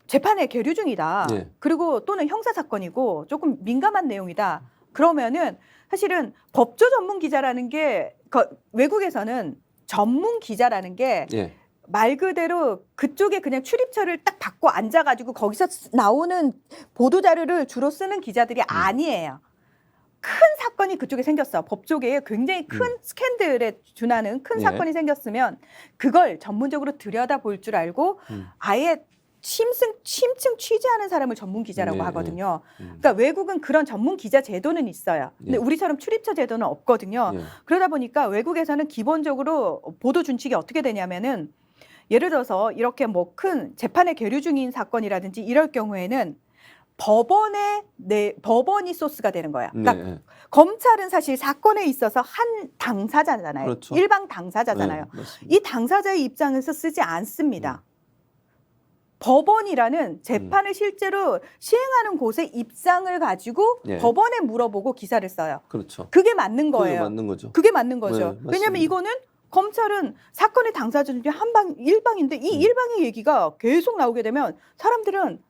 재판에 계류 중이다. 그리고 또는 형사 사건이고 조금 민감한 내용이다. 그러면은 사실은 법조 전문 기자라는 게 외국에서는 전문 기자라는 게 말 그대로 그쪽에 그냥 출입처를 딱 받고 앉아가지고 거기서 나오는 보도 자료를 주로 쓰는 기자들이 아니에요. 큰 사건이 그쪽에 생겼어. 법조계에 굉장히 큰 스캔들에 준하는 큰 사건이 생겼으면 그걸 전문적으로 들여다볼 줄 알고 아예 심층 취재하는 사람을 전문 기자라고 하거든요. 그러니까 외국은 그런 전문 기자 제도는 있어요. 근데 우리처럼 출입처 제도는 없거든요. 그러다 보니까 외국에서는 기본적으로 보도 준칙이 어떻게 되냐면은 예를 들어서 이렇게 뭐 큰 재판에 계류 중인 사건이라든지 이럴 경우에는 법원이 소스가 되는 거야. 그러니까 검찰은 사실 사건에 있어서 한 당사자잖아요. 그렇죠. 일방 당사자잖아요. 이 당사자의 입장에서 쓰지 않습니다. 법원이라는 재판을 실제로 시행하는 곳의 입장을 가지고 법원에 물어보고 기사를 써요. 그렇죠. 그게 맞는 거예요. 그게 맞는 거죠. 그게 맞는 거죠. 왜냐하면 이거는 검찰은 사건의 당사자 중에 일방인데 이 일방의 얘기가 계속 나오게 되면 사람들은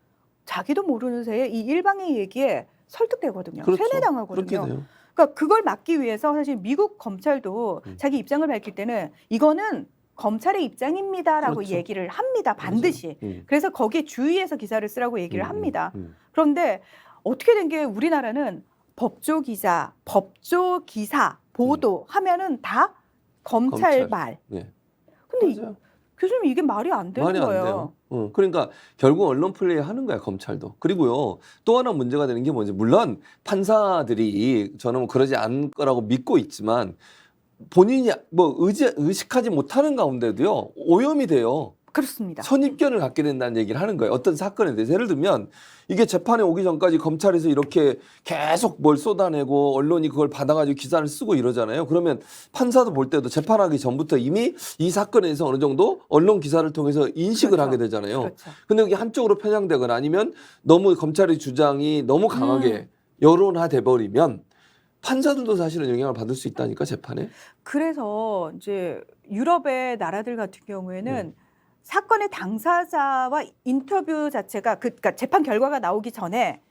자기도 모르는 새에 이 일방의 얘기에 설득되거든요. 그렇죠. 세뇌당하거든요. 그러니까 그걸 막기 위해서 사실 미국 검찰도 자기 입장을 밝힐 때는 이거는 검찰의 입장입니다라고 얘기를 합니다. 반드시. 그래서 거기에 주의해서 기사를 쓰라고 얘기를 합니다. 그런데 어떻게 된 게 우리나라는 법조 기자, 법조 기사, 보도 하면은 다 검찰 말. 근데 교수님 이게 말이 안 되는 거예요. 안 돼요. 그러니까 결국 언론 플레이 하는 거야 검찰도. 그리고요 또 하나 문제가 되는 게 뭐지? 물론 판사들이 저는 뭐 그러지 않을 거라고 믿고 있지만 본인이 뭐 의식하지 못하는 가운데도요 오염이 돼요. 그렇습니다. 선입견을 갖게 된다는 얘기를 하는 거예요. 어떤 사건에 대해서. 예를 들면 이게 재판에 오기 전까지 검찰에서 이렇게 계속 뭘 쏟아내고 언론이 그걸 받아가지고 기사를 쓰고 이러잖아요. 그러면 판사도 볼 때도 재판하기 전부터 이미 이 사건에 대해서 어느 정도 언론 기사를 통해서 인식을 하게 되잖아요. 근데 이게 한쪽으로 편향되거나 아니면 너무 검찰의 주장이 너무 강하게 여론화돼 버리면 판사들도 사실은 영향을 받을 수 있다니까 재판에. 그래서 이제 유럽의 나라들 같은 경우에는 네. 사건의 당사자와 인터뷰 자체가 그러니까 재판 결과가 나오기 전에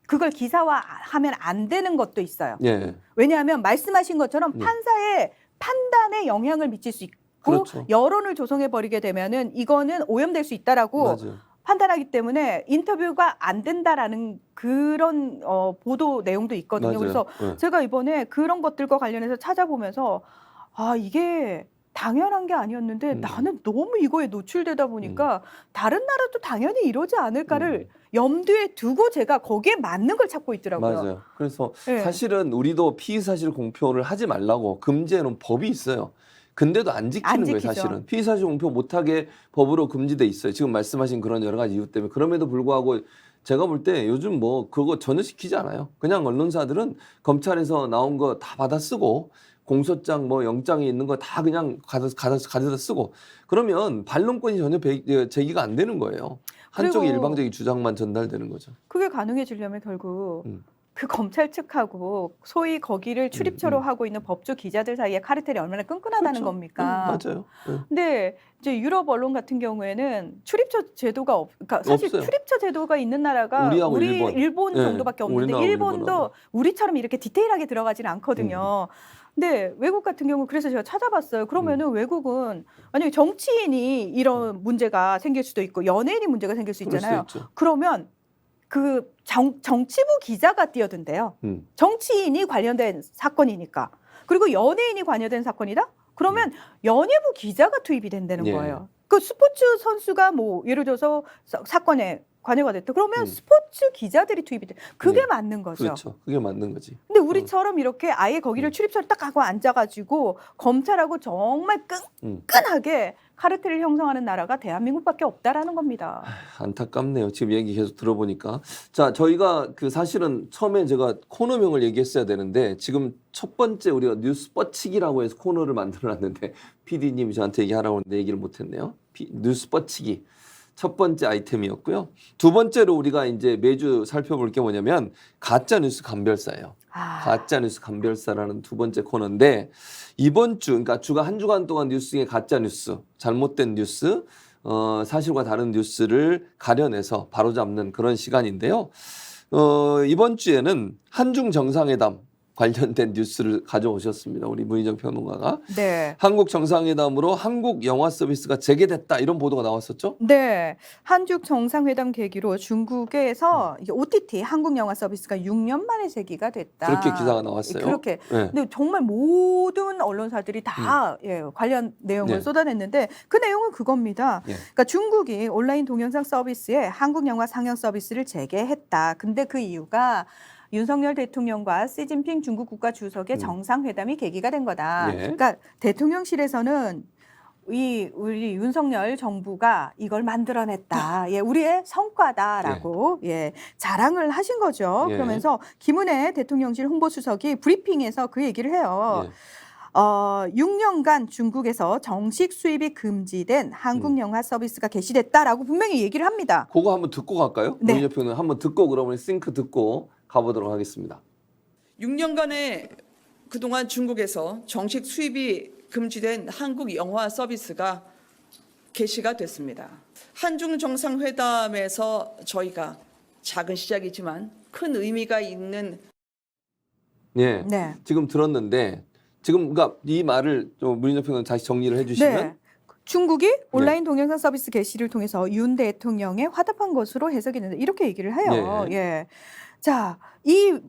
그걸 기사화하면 안 되는 것도 있어요. 예. 왜냐하면 말씀하신 것처럼 네. 판사의 판단에 영향을 미칠 수 있고 그렇죠. 여론을 조성해 버리게 되면은 이거는 오염될 수 있다라고 맞아요. 판단하기 때문에 인터뷰가 안 된다라는 그런 보도 내용도 있거든요. 맞아요. 그래서 예. 제가 이번에 그런 것들과 관련해서 찾아보면서 아 이게 당연한 게 아니었는데 나는 너무 이거에 노출되다 보니까 다른 나라도 당연히 이러지 않을까를 염두에 두고 제가 거기에 맞는 걸 찾고 있더라고요. 맞아요. 그래서 네. 사실은 우리도 피의사실 공표를 하지 말라고 금지해놓은 법이 있어요. 근데도 안 지키는 거예요, 지키죠. 사실은. 피의사실 공표 못하게 법으로 금지돼 있어요. 지금 말씀하신 그런 여러 가지 이유 때문에. 그럼에도 불구하고 제가 볼 때 요즘 뭐 그거 전혀 지키지 않아요. 그냥 언론사들은 검찰에서 나온 거 다 받아 쓰고 공소장 뭐 영장이 있는 거 다 그냥 가져다 쓰고 그러면 반론권이 전혀 제기가 안 되는 거예요. 한쪽의 그리고 일방적인 주장만 전달되는 거죠. 그게 가능해지려면 결국 음. 그 검찰 측하고 소위 거기를 출입처로 하고 있는 법조 기자들 사이에 카르텔이 얼마나 끈끈하다는 그렇죠. 겁니까? 맞아요. 네. 근데 이제 유럽 언론 같은 경우에는 출입처 제도가 그러니까 사실 없어요. 출입처 제도가 있는 나라가 우리하고 우리 일본. 네, 정도밖에 없는데 우리나라하고 일본도 일본하고. 우리처럼 이렇게 디테일하게 들어가지는 않거든요. 근데 외국 같은 경우 그래서 제가 찾아봤어요. 그러면은 외국은 만약에 정치인이 이런 문제가 생길 수도 있고 연예인이 문제가 생길 수 그럴 있잖아요. 수 있죠. 그러면 그 정치부 기자가 뛰어든대요. 정치인이 관련된 사건이니까. 그리고 연예인이 관여된 사건이다? 그러면 연예부 기자가 투입이 된다는 예. 거예요. 그 스포츠 선수가 뭐 예를 들어서 사건에 관여가 됐다. 그러면 스포츠 기자들이 투입이 돼. 그게 예. 맞는 거죠. 그렇죠. 그게 맞는 거지. 근데 우리처럼 이렇게 아예 거기를 출입처를 딱 하고 앉아가지고 검찰하고 정말 끈끈하게 카르텔을 형성하는 나라가 대한민국밖에 없다라는 겁니다. 안타깝네요. 지금 얘기 계속 들어보니까. 자, 저희가 그 사실은 처음에 제가 코너명을 얘기했어야 되는데 지금 첫 번째 우리가 뉴스 뻗치기라고 해서 코너를 만들어놨는데 PD님이 저한테 얘기하라고 했는데 얘기를 못했네요. 뉴스 뻗치기. 첫 번째 아이템이었고요. 두 번째로 우리가 이제 매주 살펴볼 게 뭐냐면 가짜 뉴스 감별사예요. 가짜 뉴스 감별사라는 두 번째 코너인데 이번 주, 그러니까 주가 한 주간 동안 뉴스 중에 가짜 뉴스, 잘못된 뉴스, 사실과 다른 뉴스를 가려내서 바로잡는 그런 시간인데요. 이번 주에는 한중 정상회담 관련된 뉴스를 가져오셨습니다. 우리 문희정 평론가가. 네. 한국 정상회담으로 한국 영화 서비스가 재개됐다 이런 보도가 나왔었죠? 네. 한중 정상회담 계기로 중국에서 이게 OTT 한국 영화 서비스가 6년 만에 재개가 됐다. 그렇게 기사가 나왔어요. 그렇게. 네. 근데 정말 모든 언론사들이 다 관련 내용을 네. 쏟아냈는데 그 내용은 그겁니다. 예. 그러니까 중국이 온라인 동영상 서비스에 한국 영화 상영 서비스를 재개했다. 근데 그 이유가 윤석열 대통령과 시진핑 중국 국가 주석의 정상회담이 계기가 된 거다. 예. 그러니까 대통령실에서는 우리 윤석열 정부가 이걸 만들어냈다. 예, 우리의 성과다라고 자랑을 하신 거죠. 예. 그러면서 김은혜 대통령실 홍보수석이 브리핑에서 그 얘기를 해요. 6년간 중국에서 정식 수입이 금지된 한국 영화 서비스가 개시됐다라고 분명히 얘기를 합니다. 그거 한번 듣고 갈까요? 네. 문희정 평론가 한번 듣고 그러면 싱크 듣고 가보도록 하겠습니다. 6년간의 그동안 중국에서 정식 수입이 금지된 한국 영화 서비스가 개시가 됐습니다. 한중 정상회담에서 저희가 작은 시작이지만 큰 의미가 있는 예. 네. 지금 들었는데 지금 그러니까 이 말을 좀 문희정 평론가 다시 정리를 해주시면 네. 중국이 온라인 동영상 서비스 개시를 통해서 윤 대통령에 화답한 것으로 해석이 되는데 이렇게 얘기를 해요. 예. 자, 이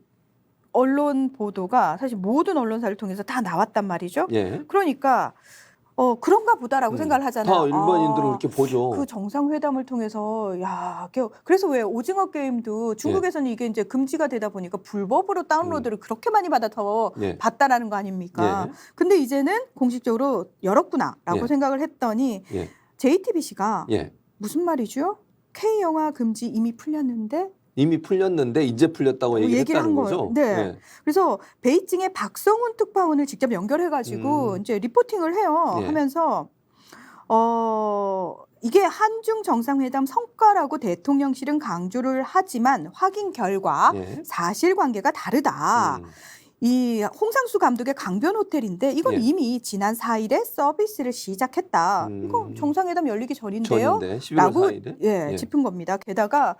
언론 보도가 사실 모든 언론사를 통해서 다 나왔단 말이죠. 예. 그러니까 그런가 보다라고 생각을 하잖아요. 다 일반인들은 그렇게 보죠. 그 정상회담을 통해서 그래서 왜 오징어 게임도 중국에서는 이게 이제 금지가 되다 보니까 불법으로 다운로드를 그렇게 많이 받아서 봤다라는 거 아닙니까? 근데 이제는 공식적으로 열었구나라고 생각을 했더니 JTBC가 무슨 말이죠? K 영화 금지 이미 풀렸는데 이미 풀렸는데 이제 풀렸다고 얘기를 한 거죠. 네. 그래서 베이징의 박성훈 특파원을 직접 연결해가지고 이제 리포팅을 해요. 하면서 이게 한중 정상회담 성과라고 대통령실은 강조를 하지만 확인 결과 사실관계가 다르다. 이 홍상수 감독의 강변 호텔인데 이건 예. 이미 지난 4일에 서비스를 시작했다. 이거 정상회담 열리기 전인데요. 전인데 11월 라고 4일에 예, 짚은 겁니다. 게다가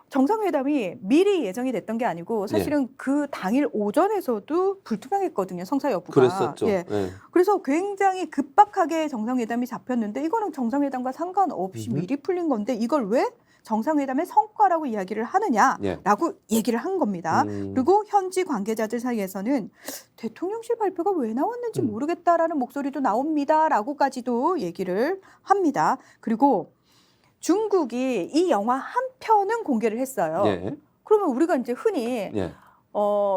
정상회담이 미리 예정이 됐던 게 아니고 사실은 그 당일 오전에서도 불투명했거든요. 성사 여부가. 그랬었죠. 예. 예. 그래서 굉장히 급박하게 정상회담이 잡혔는데 이거는 정상회담과 상관없이 미리 풀린 건데 이걸 왜 정상회담의 성과라고 이야기를 하느냐라고 얘기를 한 겁니다. 그리고 현지 관계자들 사이에서는 대통령실 발표가 왜 나왔는지 모르겠다라는 목소리도 나옵니다라고까지도 얘기를 합니다. 그리고 중국이 이 영화 한 편은 공개를 했어요. 예. 그러면 우리가 이제 흔히 예.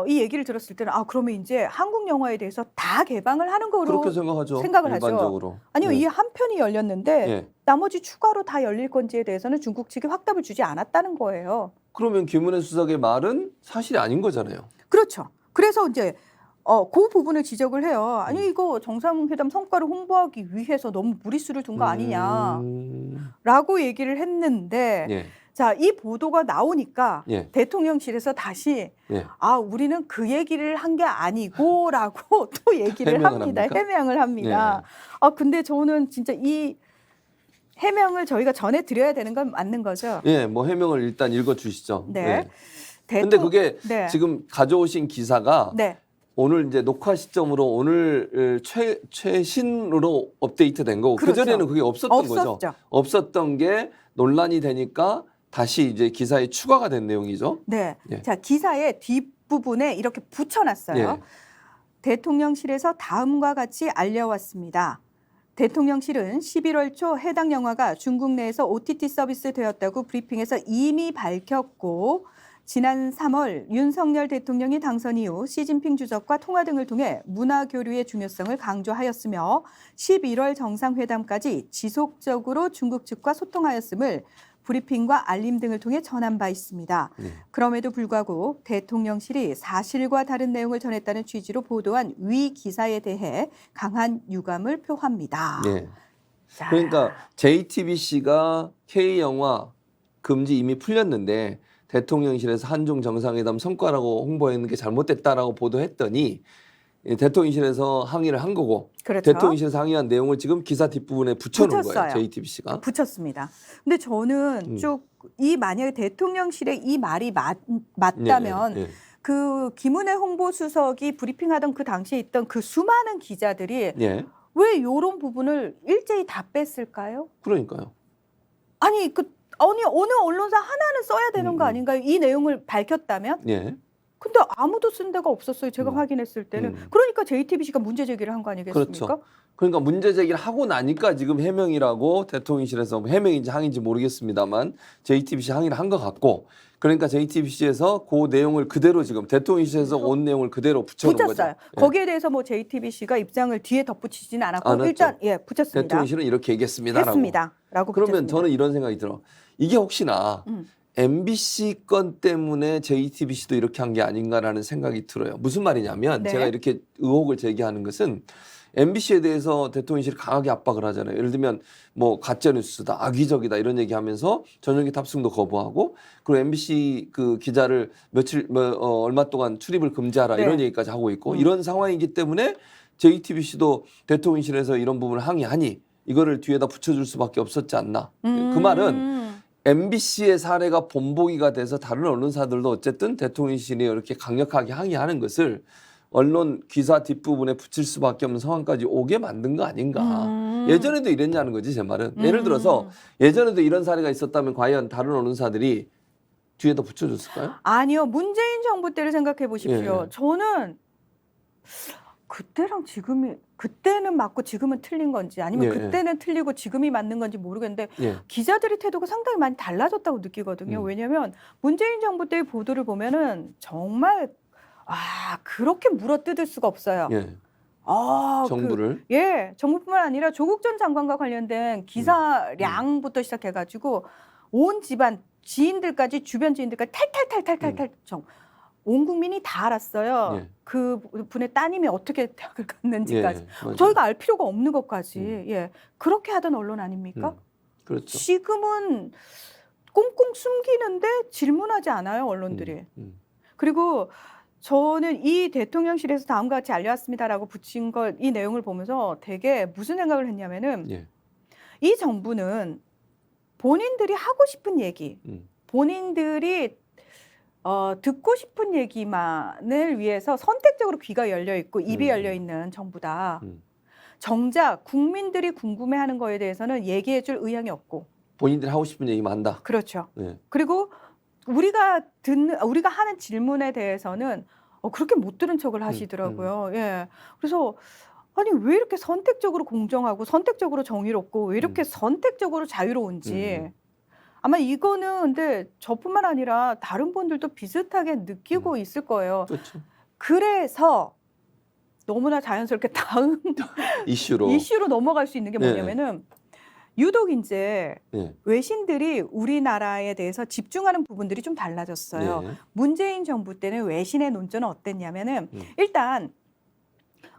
이 얘기를 들었을 때는 그러면 이제 한국 영화에 대해서 다 개방을 하는 거로 그렇게 생각하죠. 생각을 하죠. 일반적으로. 아니요, 예. 이 한 편이 열렸는데 예. 나머지 추가로 다 열릴 건지에 대해서는 중국 측이 확답을 주지 않았다는 거예요. 그러면 김은혜 수석의 말은 사실이 아닌 거잖아요. 그렇죠. 그래서 이제 그 부분을 지적을 해요. 아니 이거 정상회담 성과를 홍보하기 위해서 너무 무리수를 둔 거 아니냐라고 얘기를 했는데 예. 자, 이 보도가 나오니까 예. 대통령실에서 다시 예. 우리는 그 얘기를 한 게 아니고라고 또 얘기를 해명을 합니다. 합니까? 해명을 합니다. 근데 저는 진짜 이 해명을 저희가 전해드려야 되는 건 맞는 거죠. 예, 뭐 해명을 일단 읽어주시죠. 네. 예. 근데 그게 네. 지금 가져오신 기사가 네. 오늘 이제 녹화 시점으로 오늘 최신으로 업데이트된 거고 그렇죠. 그전에는 그게 없었던 거죠. 없었죠. 없었던 게 논란이 되니까 다시 이제 기사에 추가가 된 내용이죠. 네. 예. 자, 기사의 뒷부분에 이렇게 붙여놨어요. 예. 대통령실에서 다음과 같이 알려왔습니다. 대통령실은 11월 초 해당 영화가 중국 내에서 OTT 서비스 되었다고 브리핑에서 이미 밝혔고 지난 3월 윤석열 대통령이 당선 이후 시진핑 주석과 통화 등을 통해 문화 교류의 중요성을 강조하였으며 11월 정상회담까지 지속적으로 중국 측과 소통하였음을 브리핑과 알림 등을 통해 전한 바 있습니다. 그럼에도 불구하고 대통령실이 사실과 다른 내용을 전했다는 취지로 보도한 위 기사에 대해 강한 유감을 표합니다. 예. 자, 그러니까 JTBC가 K영화 금지 이미 풀렸는데 대통령실에서 한중 정상회담 성과라고 홍보했는 게 잘못됐다라고 보도했더니 대통령실에서 항의를 한 거고 그렇죠. 대통령실에서 항의한 내용을 지금 기사 뒷부분에 붙여놓은 붙였어요. 거예요. JTBC가. 붙였습니다. 근데 저는 이 만약에 대통령실의 이 말이 맞다면 예, 예. 그 김은혜 홍보수석이 브리핑하던 그 당시에 있던 그 수많은 기자들이 예. 왜 이런 부분을 일제히 다 뺐을까요? 그러니까요. 아니 어느 언론사 하나는 써야 되는 거 아닌가요? 이 내용을 밝혔다면? 예. 근데 아무도 쓴 데가 없었어요. 제가 확인했을 때는. 그러니까 JTBC가 문제 제기를 한 거 아니겠습니까? 그렇죠. 그러니까 문제 제기를 하고 나니까 지금 해명이라고 대통령실에서 해명인지 항의인지 모르겠습니다만 JTBC 항의를 한 것 같고 그러니까 JTBC에서 그 내용을 그대로 지금 대통령실에서 온 내용을 그대로 붙여놓은 붙였어요. 거죠. 예. 거기에 대해서 뭐 JTBC가 입장을 뒤에 덧붙이지는 않았고 않았죠. 일단 붙였습니다. 대통령실은 이렇게 얘기했습니다라고. 했습니다.라고 그러면 붙였습니다. 저는 이런 생각이 들어. 이게 혹시나 MBC 건 때문에 JTBC도 이렇게 한 게 아닌가라는 생각이 들어요. 무슨 말이냐면 네. 제가 이렇게 의혹을 제기하는 것은 MBC에 대해서 대통령실이 강하게 압박을 하잖아요. 예를 들면 뭐 가짜뉴스다, 악의적이다 이런 얘기하면서 전용기 탑승도 거부하고 그리고 MBC 그 기자를 얼마 동안 출입을 금지하라 네. 이런 얘기까지 하고 있고 이런 상황이기 때문에 JTBC도 대통령실에서 이런 부분을 항의하니 이거를 뒤에다 붙여줄 수밖에 없었지 않나. 그 말은 MBC의 사례가 본보기가 돼서 다른 언론사들도 어쨌든 대통령실이 이렇게 강력하게 항의하는 것을 언론 기사 뒷부분에 붙일 수밖에 없는 상황까지 오게 만든 거 아닌가. 예전에도 이랬냐는 거지 제 말은. 예를 들어서 예전에도 이런 사례가 있었다면 과연 다른 언론사들이 뒤에다 붙여줬을까요? 아니요. 문재인 정부 때를 생각해 보십시오. 예. 저는 그때랑 지금이 그때는 맞고 지금은 틀린 건지 아니면 예. 그때는 틀리고 지금이 맞는 건지 모르겠는데 예. 기자들의 태도가 상당히 많이 달라졌다고 느끼거든요. 왜냐하면 문재인 정부 때의 보도를 보면은 정말 그렇게 물어뜯을 수가 없어요. 예. 정부를. 정부뿐만 아니라 조국 전 장관과 관련된 기사량부터 시작해가지고 온 집안 지인들까지 주변 지인들까지 탈탈탈탈탈탈 온 국민이 다 알았어요. 예. 그 분의 따님이 어떻게 대학을 갔는지까지. 맞아요. 저희가 알 필요가 없는 것까지. 그렇게 하던 언론 아닙니까? 그렇죠. 지금은 꽁꽁 숨기는데 질문하지 않아요, 언론들이. 그리고 저는 이 대통령실에서 다음과 같이 알려왔습니다라고 붙인 걸 이 내용을 보면서 되게 무슨 생각을 했냐면은 예. 이 정부는 본인들이 하고 싶은 얘기, 본인들이 듣고 싶은 얘기만을 위해서 선택적으로 귀가 열려 있고 입이 열려 있는 정부다. 정작 국민들이 궁금해하는 거에 대해서는 얘기해줄 의향이 없고. 본인들이 하고 싶은 얘기만 한다. 그렇죠. 예. 그리고 우리가 하는 질문에 대해서는 그렇게 못 들은 척을 하시더라고요. 예. 그래서 아니 왜 이렇게 선택적으로 공정하고 선택적으로 정의롭고 왜 이렇게 선택적으로 자유로운지. 아마 이거는 근데 저뿐만 아니라 다른 분들도 비슷하게 느끼고 있을 거예요. 그렇죠. 그래서 너무나 자연스럽게 다음 이슈로 넘어갈 수 있는 게 뭐냐면은 유독 이제 예. 외신들이 우리나라에 대해서 집중하는 부분들이 좀 달라졌어요. 예. 문재인 정부 때는 외신의 논조는 어땠냐면은 일단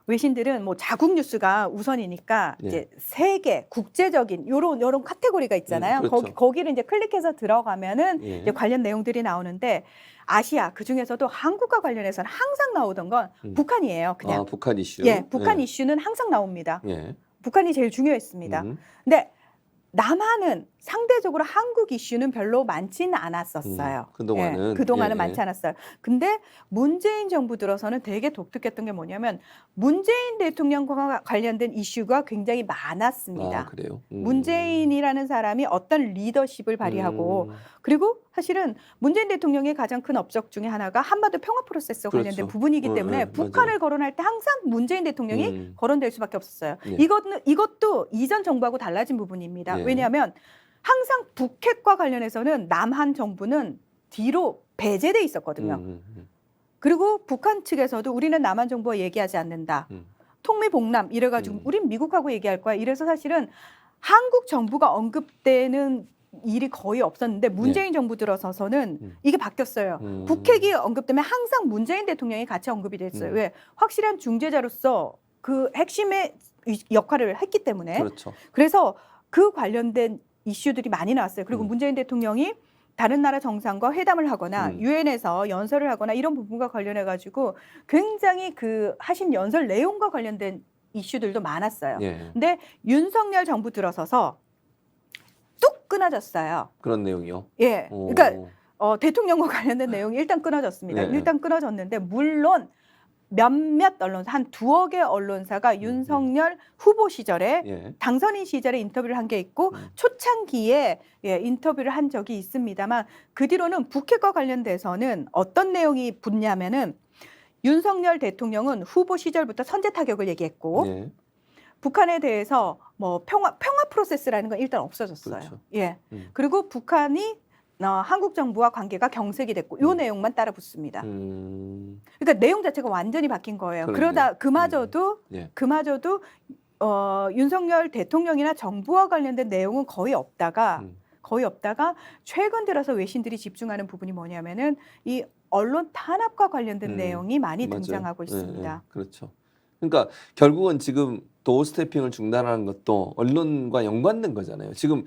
외신들은 뭐 자국 뉴스가 우선이니까 예. 이제 세계 국제적인 요런 카테고리가 있잖아요. 그렇죠. 거기를 이제 클릭해서 들어가면은 예. 이제 관련 내용들이 나오는데 아시아 그 중에서도 한국과 관련해서는 항상 나오던 건 북한이에요. 그냥. 아, 북한 이슈. 예, 북한 이슈는 항상 나옵니다. 예. 북한이 제일 중요했습니다. 근데 남한은 상대적으로 한국 이슈는 별로 많지는 않았었어요. 그동안은. 예, 그동안은 예, 예. 많지 않았어요. 근데 문재인 정부 들어서는 되게 독특했던 게 뭐냐면 문재인 대통령과 관련된 이슈가 굉장히 많았습니다. 아, 그래요? 문재인이라는 사람이 어떤 리더십을 발휘하고 그리고 사실은 문재인 대통령의 가장 큰 업적 중에 하나가 한반도 평화 프로세스와 그렇죠. 관련된 부분이기 때문에 북한을 맞아요. 거론할 때 항상 문재인 대통령이 거론될 수밖에 없었어요. 예. 이것도 이전 정부하고 달라진 부분입니다. 예. 왜냐하면 항상 북핵과 관련해서는 남한 정부는 뒤로 배제돼 있었거든요. 그리고 북한 측에서도 우리는 남한 정부와 얘기하지 않는다. 통미봉남 이래가지고 우린 미국하고 얘기할 거야. 이래서 사실은 한국 정부가 언급되는 일이 거의 없었는데 문재인 정부 들어서서는 이게 바뀌었어요. 북핵이 언급되면 항상 문재인 대통령이 같이 언급이 됐어요. 왜? 확실한 중재자로서 그 핵심의 역할을 했기 때문에. 그렇죠. 그래서 그 관련된 이슈들이 많이 나왔어요. 그리고 문재인 대통령이 다른 나라 정상과 회담을 하거나 유엔에서 연설을 하거나 이런 부분과 관련해 가지고 굉장히 그 하신 연설 내용과 관련된 이슈들도 많았어요. 예. 근데 윤석열 정부 들어서서 뚝 끊어졌어요. 그런 내용이요. 예. 오. 그러니까 대통령과 관련된 내용이 일단 끊어졌습니다. 예. 일단 끊어졌는데 물론 몇몇 언론사 한 2억의 언론사가 윤석열 후보 시절에 예. 당선인 시절에 인터뷰를 한 게 있고 초창기에 인터뷰를 한 적이 있습니다만 그 뒤로는 북핵과 관련돼서는 어떤 내용이 붙냐면은 윤석열 대통령은 후보 시절부터 선제 타격을 얘기했고 예. 북한에 대해서 뭐 평화 프로세스라는 건 일단 없어졌어요. 그렇죠. 예. 그리고 북한이 한국 정부와 관계가 경색이 됐고 요 내용만 따라 붙습니다. 그러니까 내용 자체가 완전히 바뀐 거예요. 그러네요. 그러다 그마저도 예. 윤석열 대통령이나 정부와 관련된 내용은 거의 없다가 최근 들어서 외신들이 집중하는 부분이 뭐냐면은 이 언론 탄압과 관련된 내용이 많이 맞아요. 등장하고 있습니다. 예, 예. 그렇죠. 그러니까 결국은 지금 도어 스태핑을 중단하는 것도 언론과 연관된 거잖아요. 지금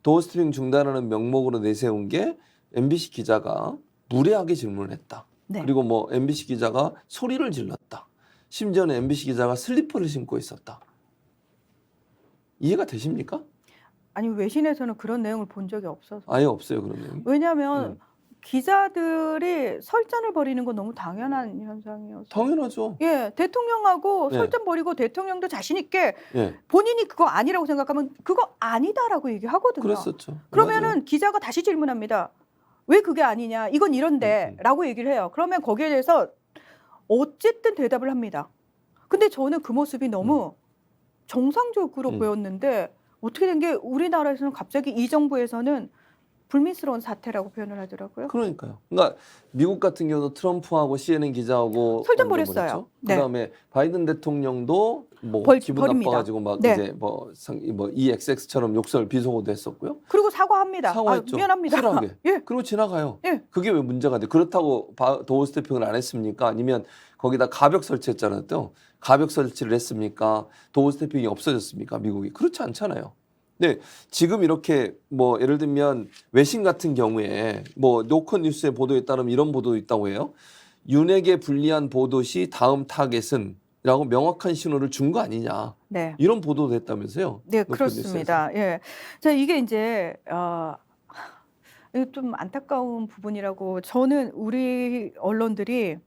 도어 스태핑 중단하는 명목으로 내세운 게 MBC 기자가 무례하게 질문을 했다. 네. 그리고 뭐 MBC 기자가 소리를 질렀다. 심지어는 MBC 기자가 슬리퍼를 신고 있었다. 이해가 되십니까? 아니 외신에서는 그런 내용을 본 적이 없어서. 아예 없어요, 그런 내용이. 왜냐하면 기자들이 설전을 벌이는 건 너무 당연한 현상이어서. 당연하죠. 예, 대통령하고 예. 설전 벌이고 대통령도 자신 있게 예, 본인이 그거 아니라고 생각하면 그거 아니다라고 얘기하거든요. 그랬었죠. 그러면은 맞아요. 기자가 다시 질문합니다. 왜 그게 아니냐? 이건 이런데라고 얘기를 해요. 그러면 거기에 대해서 어쨌든 대답을 합니다. 근데 저는 그 모습이 너무 정상적으로 보였는데 어떻게 된 게 우리나라에서는 갑자기 이 정부에서는 불미스러운 사태라고 표현을 하더라고요. 그러니까요. 그러니까 미국 같은 경우도 트럼프하고 CNN 기자하고 설전 언론 벌였어요. 벌였죠. 네. 그다음에 바이든 대통령도 뭐 기분 벌입니다. 나빠가지고 막 네. 이제 뭐 EXX처럼 욕설 비속어도 했었고요. 그리고 사과합니다. 사과했죠. 미안합니다. 쿨하게. 예. 그리고 지나가요. 예. 그게 왜 문제가 돼? 그렇다고 도어 스태핑을 안 했습니까? 아니면 거기다 가벽 설치했잖아요. 또 가벽 설치를 했습니까? 도어 스태핑이 없어졌습니까? 미국이 그렇지 않잖아요. 네, 지금 이렇게 뭐 예를 들면 외신 같은 경우에 뭐 노컷 뉴스의 보도에 따르면 이런 보도도 있다고 해요. 윤핵에 불리한 보도 시 다음 타겟은 라고 명확한 신호를 준 거 아니냐. 네. 이런 보도도 했다면서요? 네, 높은 그렇습니다. 예. 자, 이게 이제 이거 좀 안타까운 부분이라고 저는 우리 언론들이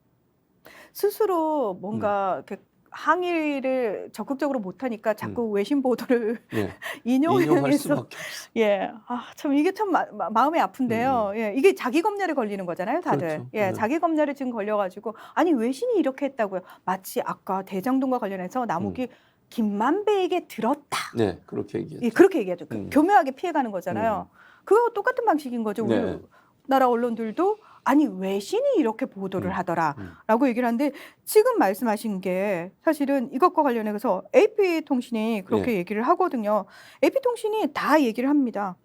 스스로 뭔가 이렇게 항의를 적극적으로 못하니까 자꾸 외신 보도를 뉴스에서. 예. 인용할 인용해서 수밖에 없어. 예, 참 이게 참 마음이 아픈데요. 예, 이게 자기 검열에 걸리는 거잖아요, 다들. 그렇죠. 예, 네. 자기 검열에 지금 걸려가지고 아니 외신이 이렇게 했다고요. 마치 아까 대장동과 관련해서 남욱이 김만배에게 들었다. 네, 그렇게 얘기했죠. 예, 그렇게 얘기하죠. 음. 교묘하게 피해가는 거잖아요. 그거 똑같은 방식인 거죠. 네. 우리나라 언론들도 아니 외신이 이렇게 보도를 하더라라고 얘기를 하는데 지금 말씀하신 게 사실은 이것과 관련해서 AP통신이 그렇게 얘기를 하거든요. AP통신이 다 얘기를 합니다.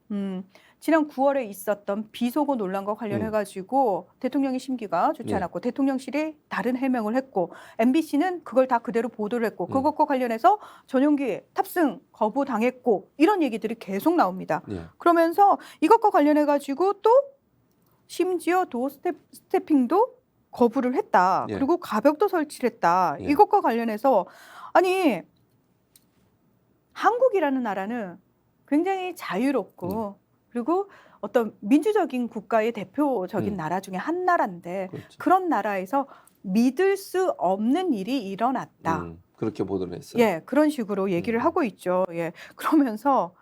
지난 9월에 있었던 비속어 논란과 관련해가지고 대통령의 심기가 좋지 네. 않았고 대통령실이 다른 해명을 했고 MBC는 그걸 다 그대로 보도를 했고 그것과 관련해서 전용기 탑승 거부당했고 이런 얘기들이 계속 나옵니다. 네. 그러면서 이것과 관련해가지고 또 심지어 도어 스태핑도 거부를 했다. 예. 그리고 가벽도 설치를 했다. 예. 이것과 관련해서 아니 한국이라는 나라는 굉장히 자유롭고 그리고 어떤 민주적인 국가의 대표적인 나라 중에 한 나라인데 그렇죠. 그런 나라에서 믿을 수 없는 일이 일어났다. 그렇게 보도를 했어요. 예, 그런 식으로 얘기를 하고 있죠. 예, 그러면서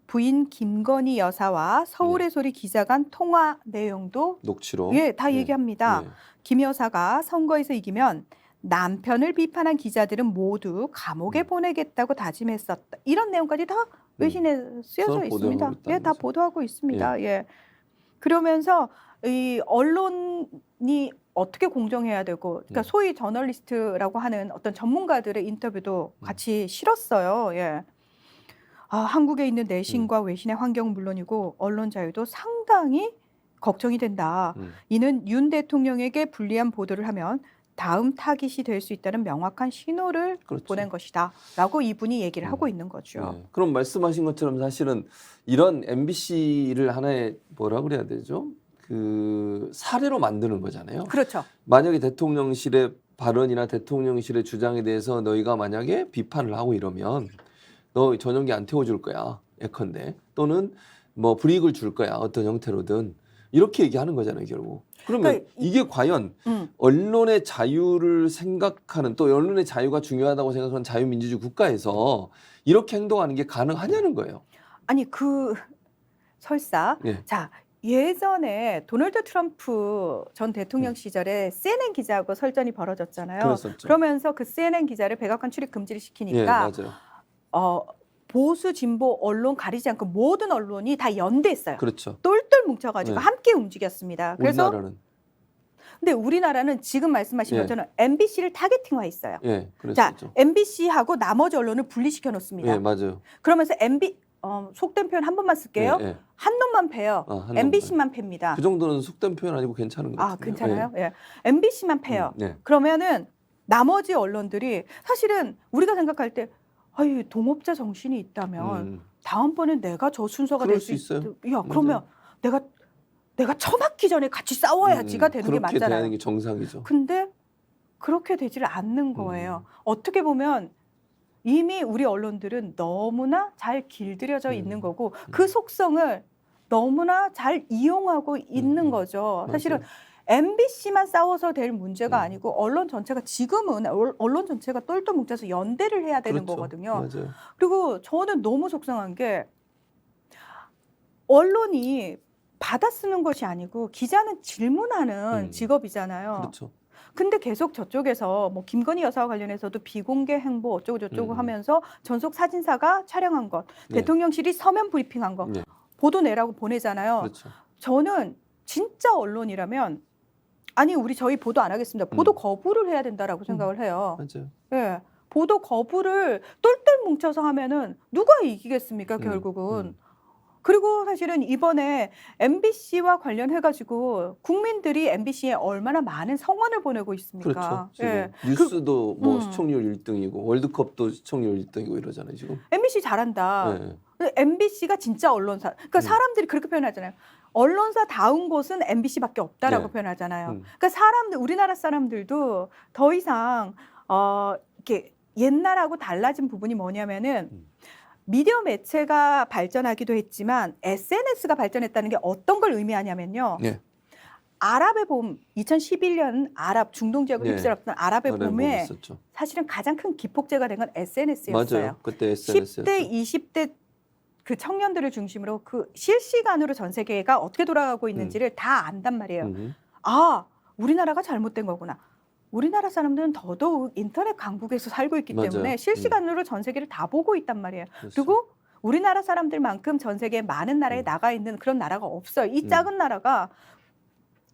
부인 김건희 여사와 서울의 소리 기자 간 통화 내용도 녹취록. 예, 다 얘기합니다. 예. 김 여사가 선거에서 이기면 남편을 비판한 기자들은 모두 감옥에 보내겠다고 다짐했었다. 이런 내용까지 다 외신에 쓰여져 서로 있습니다. 보도하고 예, 다 있다면서요. 보도하고 있습니다. 예. 그러면서 이 언론이 어떻게 공정해야 되고, 그러니까 소위 저널리스트라고 하는 어떤 전문가들의 인터뷰도 같이 실었어요. 예. 한국에 있는 내신과 외신의 환경은 물론이고 언론 자유도 상당히 걱정이 된다. 이는 윤 대통령에게 불리한 보도를 하면 다음 타깃이 될 수 있다는 명확한 신호를 그렇죠. 보낸 것이다. 라고 이분이 얘기를 하고 있는 거죠. 네. 그럼 말씀하신 것처럼 사실은 이런 MBC를 하나의 뭐라 그래야 되죠? 그 사례로 만드는 거잖아요. 그렇죠. 만약에 대통령실의 발언이나 대통령실의 주장에 대해서 너희가 만약에 비판을 하고 이러면 너 전용기 안 태워줄 거야. 예컨대. 또는 뭐 불이익을 줄 거야. 어떤 형태로든. 이렇게 얘기하는 거잖아요. 결국. 그러면 그러니까 이게 과연 언론의 자유를 생각하는 또 언론의 자유가 중요하다고 생각하는 자유민주주의 국가에서 이렇게 행동하는 게 가능하냐는 거예요. 아니 설사 예. 자 예전에 도널드 트럼프 전 대통령 시절에 CNN 기자하고 설전이 벌어졌잖아요. 그랬었죠. 그러면서 그 CNN 기자를 백악관 출입 금지를 예, 시키니까 맞아요. 보수 진보 언론 가리지 않고 모든 언론이 다 연대했어요. 그렇죠. 똘똘 뭉쳐가지고 네. 함께 움직였습니다. 그래서 우리나라는 근데 우리나라는 지금 말씀하신 예. 것처럼 MBC를 타겟팅화했어요. 예, 자, 그랬었죠. MBC하고 나머지 언론을 분리시켜 놓습니다. 예, 맞아요. 그러면서 속된 표현 한 번만 쓸게요. 예, 예. 한 놈만 패요. 한 놈만. MBC만 팹니다. 그 정도는 속된 표현 아니고 괜찮은 것 같아요. 괜찮아요? 예. MBC만 패요. 예. 그러면은 나머지 언론들이 사실은 우리가 생각할 때 동업자 정신이 있다면 다음번엔 내가 저 순서가 그럴 될 수 수 있어요. 야, 그러면 내가 처맞기 전에 같이 싸워야지가 되는 게 그렇게 맞잖아요. 되는 게 정상이죠. 근데 그렇게 되지를 않는 거예요. 어떻게 보면 이미 우리 언론들은 너무나 잘 길들여져 있는 거고 그 속성을 너무나 잘 이용하고 있는 거죠. 사실은 MBC만 싸워서 될 문제가 아니고 언론 전체가 지금은 언론 전체가 똘똘 뭉쳐서 연대를 해야 되는 그렇죠. 거거든요. 맞아요. 그리고 저는 너무 속상한 게 언론이 받아 쓰는 것이 아니고 기자는 질문하는 직업이잖아요. 그렇죠. 근데 계속 저쪽에서 뭐 김건희 여사와 관련해서도 비공개 행보 어쩌고 저쩌고 하면서 전속 사진사가 촬영한 것, 네. 대통령실이 서면 브리핑한 거 네. 보도 내라고 보내잖아요. 그렇죠. 저는 진짜 언론이라면 저희 보도 안 하겠습니다. 보도 거부를 해야 된다라고 생각을 해요. 맞아요. 예. 보도 거부를 똘똘 뭉쳐서 하면은 누가 이기겠습니까, 결국은. 그리고 사실은 이번에 MBC와 관련해가지고 국민들이 MBC에 얼마나 많은 성원을 보내고 있습니까? 그렇죠. 지금 예. 뉴스도 뭐 시청률 1등이고 월드컵도 시청률 1등이고 이러잖아요, 지금. MBC 잘한다. 네. MBC가 진짜 언론사. 그러니까 사람들이 그렇게 표현하잖아요. 언론사다운 곳은 MBC밖에 없다라고 네. 표현하잖아요. 그러니까 우리나라 사람들도 더 이상 이렇게 옛날하고 달라진 부분이 뭐냐면은 미디어 매체가 발전하기도 했지만 SNS가 발전했다는 게 어떤 걸 의미하냐면요. 네. 아랍의 봄, 2011년 중동 지역을 네. 휩쓸었던 아랍의 봄에 있었죠. 사실은 가장 큰 기폭제가 된 건 SNS였어요. 맞아요. 그때 SNS였죠. 10대, 20대 그 청년들을 중심으로 그 실시간으로 전 세계가 어떻게 돌아가고 있는지를 다 안단 말이에요. 아, 우리나라가 잘못된 거구나. 우리나라 사람들은 더더욱 인터넷 강국에서 살고 있기 맞아요. 때문에 실시간으로 전 세계를 다 보고 있단 말이에요. 그렇죠. 그리고 우리나라 사람들만큼 전 세계 많은 나라에 나가 있는 그런 나라가 없어요. 이 작은 나라가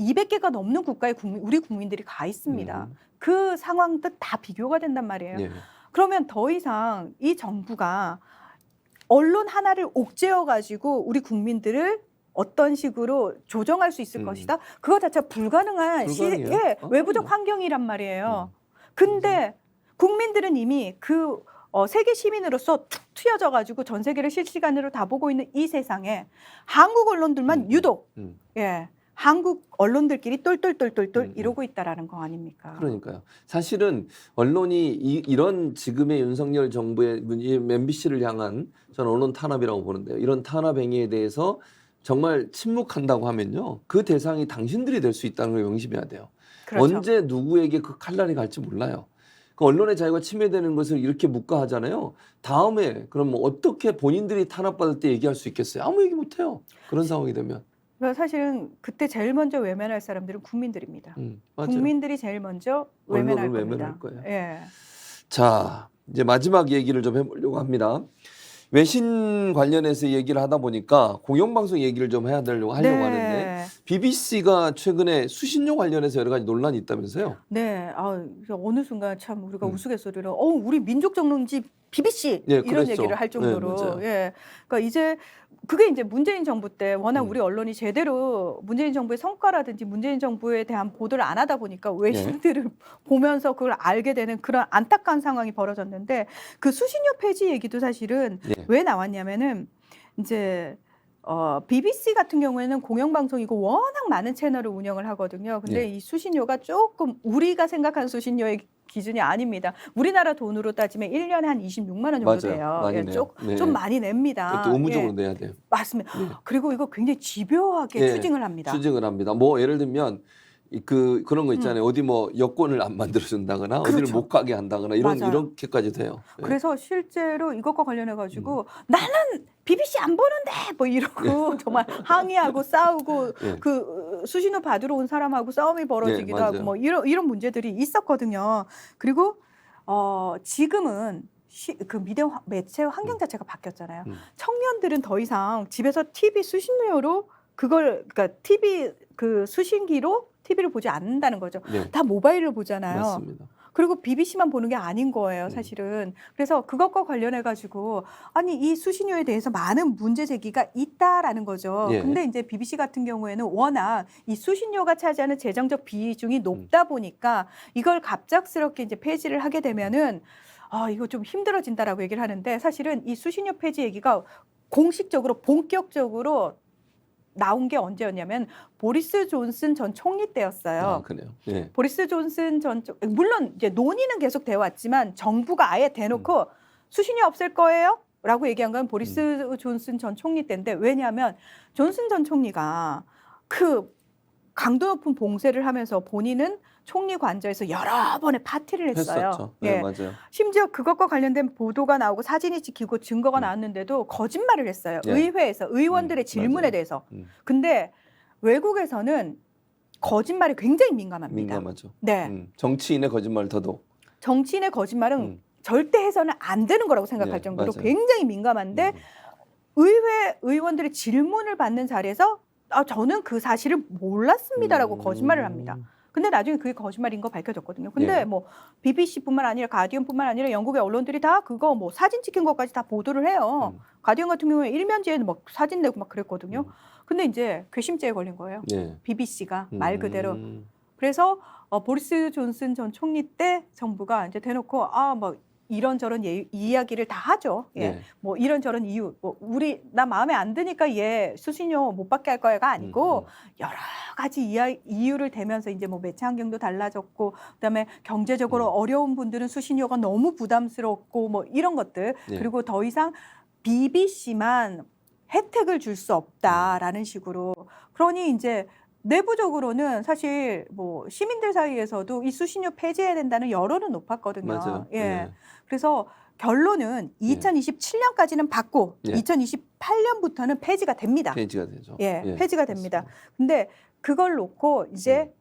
200개가 넘는 국가에 우리 국민들이 가 있습니다. 그 상황도 다 비교가 된단 말이에요. 네. 그러면 더 이상 이 정부가 언론 하나를 옥죄어 가지고 우리 국민들을 어떤 식으로 조정할 수 있을 것이다. 그거 자체가 불가능한 불가능해요? 외부적 환경이란 말이에요. 근데 국민들은 이미 그 세계 시민으로서 툭 트여져 가지고 전 세계를 실시간으로 다 보고 있는 이 세상에 한국 언론들만 유독 예. 한국 언론들끼리 똘똘똘똘똘 이러고 있다라는 거 아닙니까? 그러니까요. 사실은 언론이 이런 지금의 윤석열 정부의 MBC를 향한 저는 언론 탄압이라고 보는데요. 이런 탄압 행위에 대해서 정말 침묵한다고 하면요. 그 대상이 당신들이 될 수 있다는 걸 명심해야 돼요. 그렇죠. 언제 누구에게 그 칼날이 갈지 몰라요. 그 언론의 자유가 침해되는 것을 이렇게 묵과하잖아요. 다음에 그럼 뭐 어떻게 본인들이 탄압받을 때 얘기할 수 있겠어요? 아무 얘기 못해요. 그런 상황이 되면. 사실은 그때 제일 먼저 외면할 사람들은 국민들입니다. 맞아요. 국민들이 제일 먼저 외면할 언론을 겁니다. 외면할 거예요. 예. 자, 이제 마지막 얘기를 좀 해보려고 합니다. 외신 관련해서 얘기를 하다 보니까 공영방송 얘기를 좀 하려고 하는데 BBC가 최근에 수신료 관련해서 여러 가지 논란이 있다면서요? 네. 어느 순간 참 우리가 우스갯소리로 우리 민족 정론지 BBC 예, 이런 그랬죠. 얘기를 할 정도로 네, 맞아요. 예. 그러니까 이제 그게 이제 문재인 정부 때 워낙 우리 언론이 제대로 문재인 정부의 성과라든지 문재인 정부에 대한 보도를 안 하다 보니까 외신들을 보면서 그걸 알게 되는 그런 안타까운 상황이 벌어졌는데 그 수신료 폐지 얘기도 사실은 왜 나왔냐면은 이제 BBC 같은 경우에는 공영방송이고 워낙 많은 채널을 운영을 하거든요. 근데 이 수신료가 조금 우리가 생각하는 수신료의 기준이 아닙니다. 우리나라 돈으로 따지면 1년에 한 26만 원 정도 돼요. 많이 내요. 좀 많이 냅니다. 그것도 의무적으로 내야 돼요. 맞습니다. 그리고 이거 굉장히 집요하게 추징을 합니다. 추징을 합니다. 뭐 예를 들면 그런 거 있잖아요. 어디 뭐 여권을 안 만들어 준다거나 어디를 못 가게 한다거나 이렇게까지 돼요. 그래서 실제로 이것과 관련해 가지고 나는 BBC 안 보는데 뭐 이러고 정말 항의하고 싸우고 그 수신료 받으러 온 사람하고 싸움이 벌어지기도 하고 뭐 이런 문제들이 있었거든요. 그리고 지금은 그 미디어 매체 환경 자체가 바뀌었잖아요. 청년들은 더 이상 집에서 TV 수신료로 그러니까 TV 그 수신기로 TV를 보지 않는다는 거죠. 다 모바일로 보잖아요. 맞습니다. 그리고 BBC만 보는 게 아닌 거예요, 사실은. 그래서 그것과 관련해 가지고 아니 이 수신료에 대해서 많은 문제 제기가 있다라는 거죠. 근데 이제 BBC 같은 경우에는 워낙 이 수신료가 차지하는 재정적 비중이 높다 보니까 이걸 갑작스럽게 이제 폐지를 하게 되면은 이거 좀 힘들어진다라고 얘기를 하는데 사실은 이 수신료 폐지 얘기가 공식적으로 본격적으로 나온 게 언제였냐면 보리스 존슨 전 총리 때였어요. 그래요. 보리스 존슨 물론 이제 논의는 계속 되어 왔지만 정부가 아예 대놓고 수신료 없앨 거예요라고 얘기한 건 보리스 존슨 전 총리 때인데 왜냐하면 존슨 전 총리가 그 강도 높은 봉쇄를 하면서 본인은 총리 관저에서 여러 번의 파티를 했어요. 했었죠. 네, 맞아요. 심지어 그것과 관련된 보도가 나오고 사진이 찍히고 증거가 나왔는데도 거짓말을 했어요. 의회에서 의원들의 질문에 대해서. 근데 외국에서는 거짓말이 굉장히 민감합니다. 민감하죠. 네. 정치인의 거짓말 더더욱. 정치인의 거짓말은 절대 해서는 안 되는 거라고 생각할 정도로 맞아요. 굉장히 민감한데 의회 의원들의 질문을 받는 자리에서 저는 그 사실을 몰랐습니다라고 거짓말을 합니다. 근데 나중에 그게 거짓말인 거 밝혀졌거든요. 근데 뭐 BBC뿐만 아니라 가디언뿐만 아니라 영국의 언론들이 다 그거 뭐 사진 찍힌 것까지 다 보도를 해요. 가디언 같은 경우에 일면지에는 막 사진 내고 막 그랬거든요. 근데 이제 괘씸죄에 걸린 거예요. BBC가 말 그대로. 그래서 보리스 존슨 전 총리 때 정부가 이제 대놓고 뭐 이런저런 이야기를 다 하죠. 예. 네. 뭐 이런저런 이유, 뭐 나 마음에 안 드니까 얘 수신료 못 받게 할 거야가 아니고 여러 가지 이유를 대면서 이제 뭐 매체 환경도 달라졌고, 그다음에 경제적으로 어려운 분들은 수신료가 너무 부담스럽고 뭐 이런 것들. 네. 그리고 더 이상 BBC만 혜택을 줄 수 없다라는 식으로. 그러니 이제 내부적으로는 사실 뭐 시민들 사이에서도 이 수신료 폐지해야 된다는 여론은 높았거든요. 맞아요. 예. 네. 그래서 결론은 2027년까지는 받고 예. 2028년부터는 폐지가 됩니다. 폐지가 되죠. 예, 폐지가 됩니다. 맞습니다. 근데 그걸 놓고 이제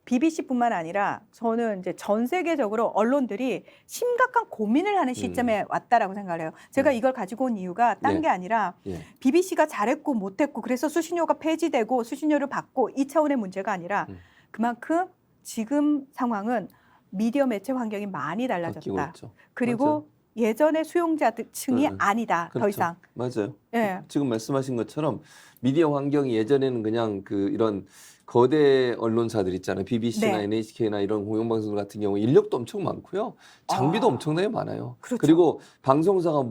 BBC뿐만 아니라 저는 이제 전 세계적으로 언론들이 심각한 고민을 하는 시점에 왔다라고 생각을 해요. 제가 이걸 가지고 온 이유가 딴 예. 게 아니라 예. BBC가 잘했고 못했고 그래서 수신료가 폐지되고 수신료를 받고 이 차원의 문제가 아니라 그만큼 지금 상황은 미디어 매체 환경이 많이 바뀌고 달라졌다. 있죠. 그리고 맞아요. 예전의 수용자층이 네. 아니다. 더 그렇죠. 이상. 맞아요. 예. 지금 말씀하신 것처럼 미디어 환경이 예전에는 그냥 이런 거대 언론사들 있잖아요. BBC나 네. NHK나 이런 공영방송 같은 경우 인력도 엄청 많고요. 장비도 엄청나게 많아요. 그렇죠. 그리고 방송사가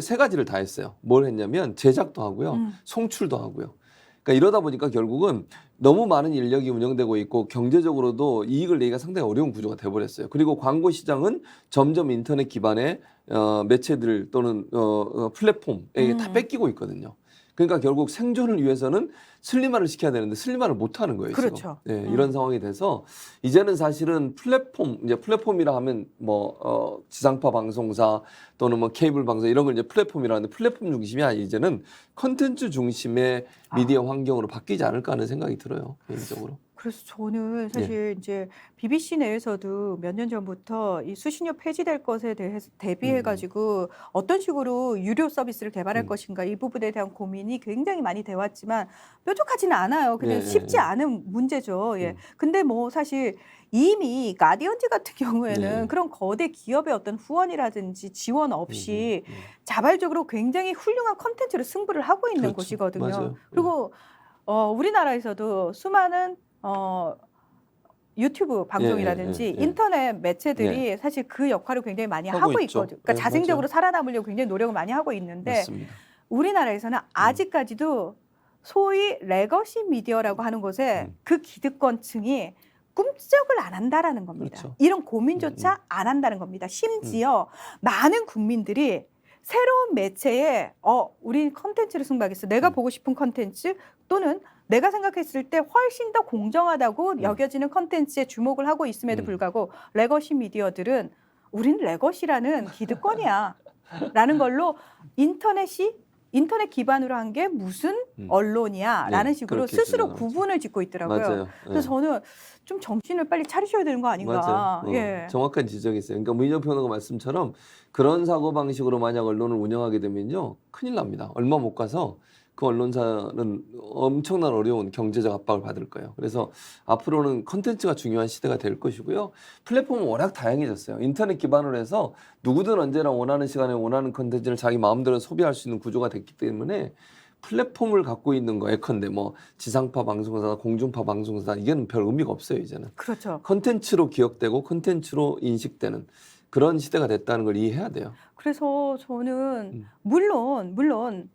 세 가지를 다 했어요. 뭘 했냐면 제작도 하고요. 송출도 하고요. 그러니까 이러다 보니까 결국은 너무 많은 인력이 운영되고 있고 경제적으로도 이익을 내기가 상당히 어려운 구조가 돼버렸어요. 그리고 광고 시장은 점점 인터넷 기반의 매체들 또는 플랫폼에 다 뺏기고 있거든요. 그러니까 결국 생존을 위해서는 슬림화를 시켜야 되는데 슬림화를 못 하는 거예요. 그렇죠. 지금. 네, 이런 상황이 돼서 이제는 사실은 이제 플랫폼이라 하면 뭐 지상파 방송사 또는 뭐 케이블 방송 이런 걸 이제 플랫폼이라 하는데 플랫폼 중심이 아니라 이제는 컨텐츠 중심의 미디어 환경으로 바뀌지 않을까 하는 생각이 들어요. 개인적으로. 그래서 저는 사실 이제 BBC 내에서도 몇 년 전부터 이 수신료 폐지될 것에 대해서 대비해가지고 어떤 식으로 유료 서비스를 개발할 것인가 이 부분에 대한 고민이 굉장히 많이 돼 왔지만 뾰족하지는 않아요. 그냥 쉽지 않은 문제죠. 예. 근데 뭐 사실 이미 가디언즈 같은 경우에는 그런 거대 기업의 어떤 후원이라든지 지원 없이 자발적으로 굉장히 훌륭한 컨텐츠로 승부를 하고 있는 그렇죠. 곳이거든요. 맞아요. 그리고 우리나라에서도 수많은 유튜브 방송이라든지 인터넷 매체들이 사실 그 역할을 굉장히 많이 하고 있거든요. 그러니까 자생적으로 살아남으려고 굉장히 노력을 많이 하고 있는데 맞습니다. 우리나라에서는 아직까지도 소위 레거시 미디어라고 하는 곳에 그 기득권층이 꿈쩍을 안 한다라는 겁니다. 그렇죠. 이런 고민조차 안 한다는 겁니다. 심지어 많은 국민들이 새로운 매체에 우리 컨텐츠를 승부하겠어. 내가 보고 싶은 컨텐츠 또는 내가 생각했을 때 훨씬 더 공정하다고 여겨지는 컨텐츠에 주목을 하고 있음에도 불구하고 레거시 미디어들은 우리는 레거시라는 기득권이야 라는 걸로 인터넷 기반으로 한 게 무슨 언론이야 라는 식으로 스스로 구분을 짓고 있더라고요. 맞아요. 그래서 저는 좀 정신을 빨리 차리셔야 되는 거 아닌가. 맞아요. 예. 정확한 지적이있어요. 그러니까 문희정 평론가 말씀처럼 그런 사고방식으로 만약 언론을 운영하게 되면요. 큰일 납니다. 얼마 못 가서 그 언론사는 엄청난 어려운 경제적 압박을 받을 거예요. 그래서 앞으로는 컨텐츠가 중요한 시대가 될 것이고요. 플랫폼은 워낙 다양해졌어요. 인터넷 기반으로 해서 누구든 언제나 원하는 시간에 원하는 컨텐츠를 자기 마음대로 소비할 수 있는 구조가 됐기 때문에 플랫폼을 갖고 있는 거 예컨대 뭐 지상파 방송사, 공중파 방송사 이게는 별 의미가 없어요. 이제는. 그렇죠. 컨텐츠로 기억되고 컨텐츠로 인식되는 그런 시대가 됐다는 걸 이해해야 돼요. 그래서 저는 물론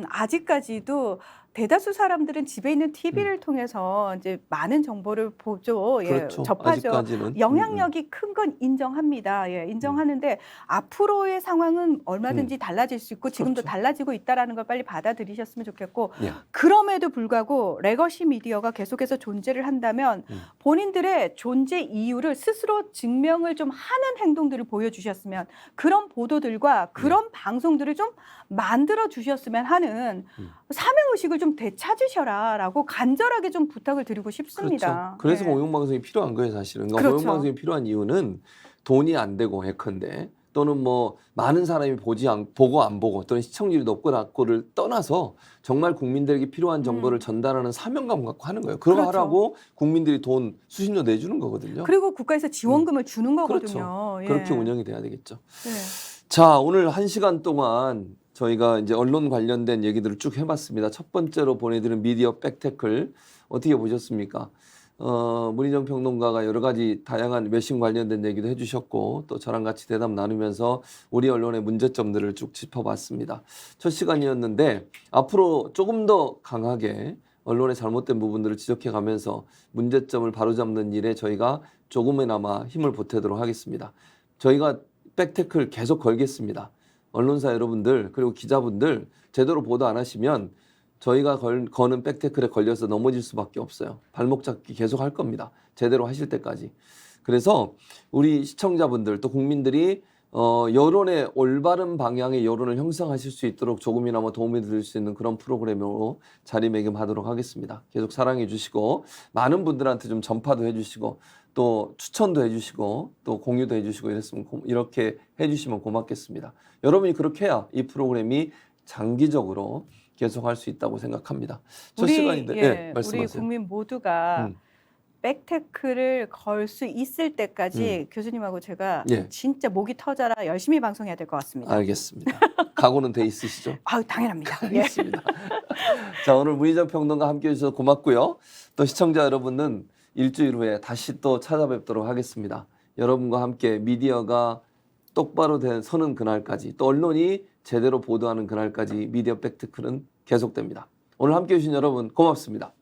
아직까지도 대다수 사람들은 집에 있는 TV를 통해서 이제 많은 정보를 보죠. 그렇죠. 예, 접하죠. 아직까지는. 영향력이 큰 건 인정합니다. 예, 인정하는데 앞으로의 상황은 얼마든지 달라질 수 있고 지금도 그렇죠. 달라지고 있다라는 걸 빨리 받아들이셨으면 좋겠고 예. 그럼에도 불구하고 레거시 미디어가 계속해서 존재를 한다면 본인들의 존재 이유를 스스로 증명을 좀 하는 행동들을 보여주셨으면 그런 보도들과 그런 방송들을 좀 만들어 주셨으면 하는 사명의식을 좀 되찾으셔라라고 간절하게 좀 부탁을 드리고 싶습니다. 그렇죠. 그래서 네. 공영방송이 필요한 거예요, 사실은. 그러니까 그렇죠. 공영방송이 필요한 이유는 돈이 안 되고 예컨대 또는 뭐 많은 사람이 보고 안 보고 또는 시청률이 높고 낮고를 떠나서 정말 국민들에게 필요한 정보를 전달하는 사명감 갖고 하는 거예요. 그거 그렇죠. 하라고 국민들이 돈 수신료 내주는 거거든요. 그리고 국가에서 지원금을 주는 거거든요. 그렇죠. 예. 그렇게 운영이 돼야 되겠죠. 네. 자, 오늘 1시간 동안 저희가 이제 언론 관련된 얘기들을 쭉 해봤습니다. 첫 번째로 보내드린 미디어 백태클 어떻게 보셨습니까? 문희정 평론가가 여러 가지 다양한 외신 관련된 얘기도 해주셨고 또 저랑 같이 대답 나누면서 우리 언론의 문제점들을 쭉 짚어봤습니다. 첫 시간이었는데 앞으로 조금 더 강하게 언론의 잘못된 부분들을 지적해가면서 문제점을 바로잡는 일에 저희가 조금이나마 힘을 보태도록 하겠습니다. 저희가 백태클 계속 걸겠습니다. 언론사 여러분들 그리고 기자분들 제대로 보도 안 하시면 저희가 거는 백태클에 걸려서 넘어질 수밖에 없어요. 발목 잡기 계속 할 겁니다. 제대로 하실 때까지. 그래서 우리 시청자분들 또 국민들이 여론의 올바른 방향의 여론을 형성하실 수 있도록 조금이나마 도움이 될 수 있는 그런 프로그램으로 자리매김하도록 하겠습니다. 계속 사랑해 주시고 많은 분들한테 좀 전파도 해주시고 또 추천도 해주시고 또 공유도 해주시고 이렇게 해주시면 고맙겠습니다. 여러분이 그렇게 해야 이 프로그램이 장기적으로 계속할 수 있다고 생각합니다. 첫 시간인데 네, 말씀하세요. 우리 국민 모두가 백태클을 걸 수 있을 때까지 교수님하고 제가 예. 진짜 목이 터져라 열심히 방송해야 될 것 같습니다. 알겠습니다. 각오는 돼 있으시죠? 아유 당연합니다. 예. 알겠습니다. 자, 오늘 문희정 평론가 함께해 주셔서 고맙고요. 또 시청자 여러분은 일주일 후에 다시 또 찾아뵙도록 하겠습니다. 여러분과 함께 미디어가 똑바로 서는 그날까지 또 언론이 제대로 보도하는 그날까지 미디어 백태클은 계속됩니다. 오늘 함께해 주신 여러분 고맙습니다.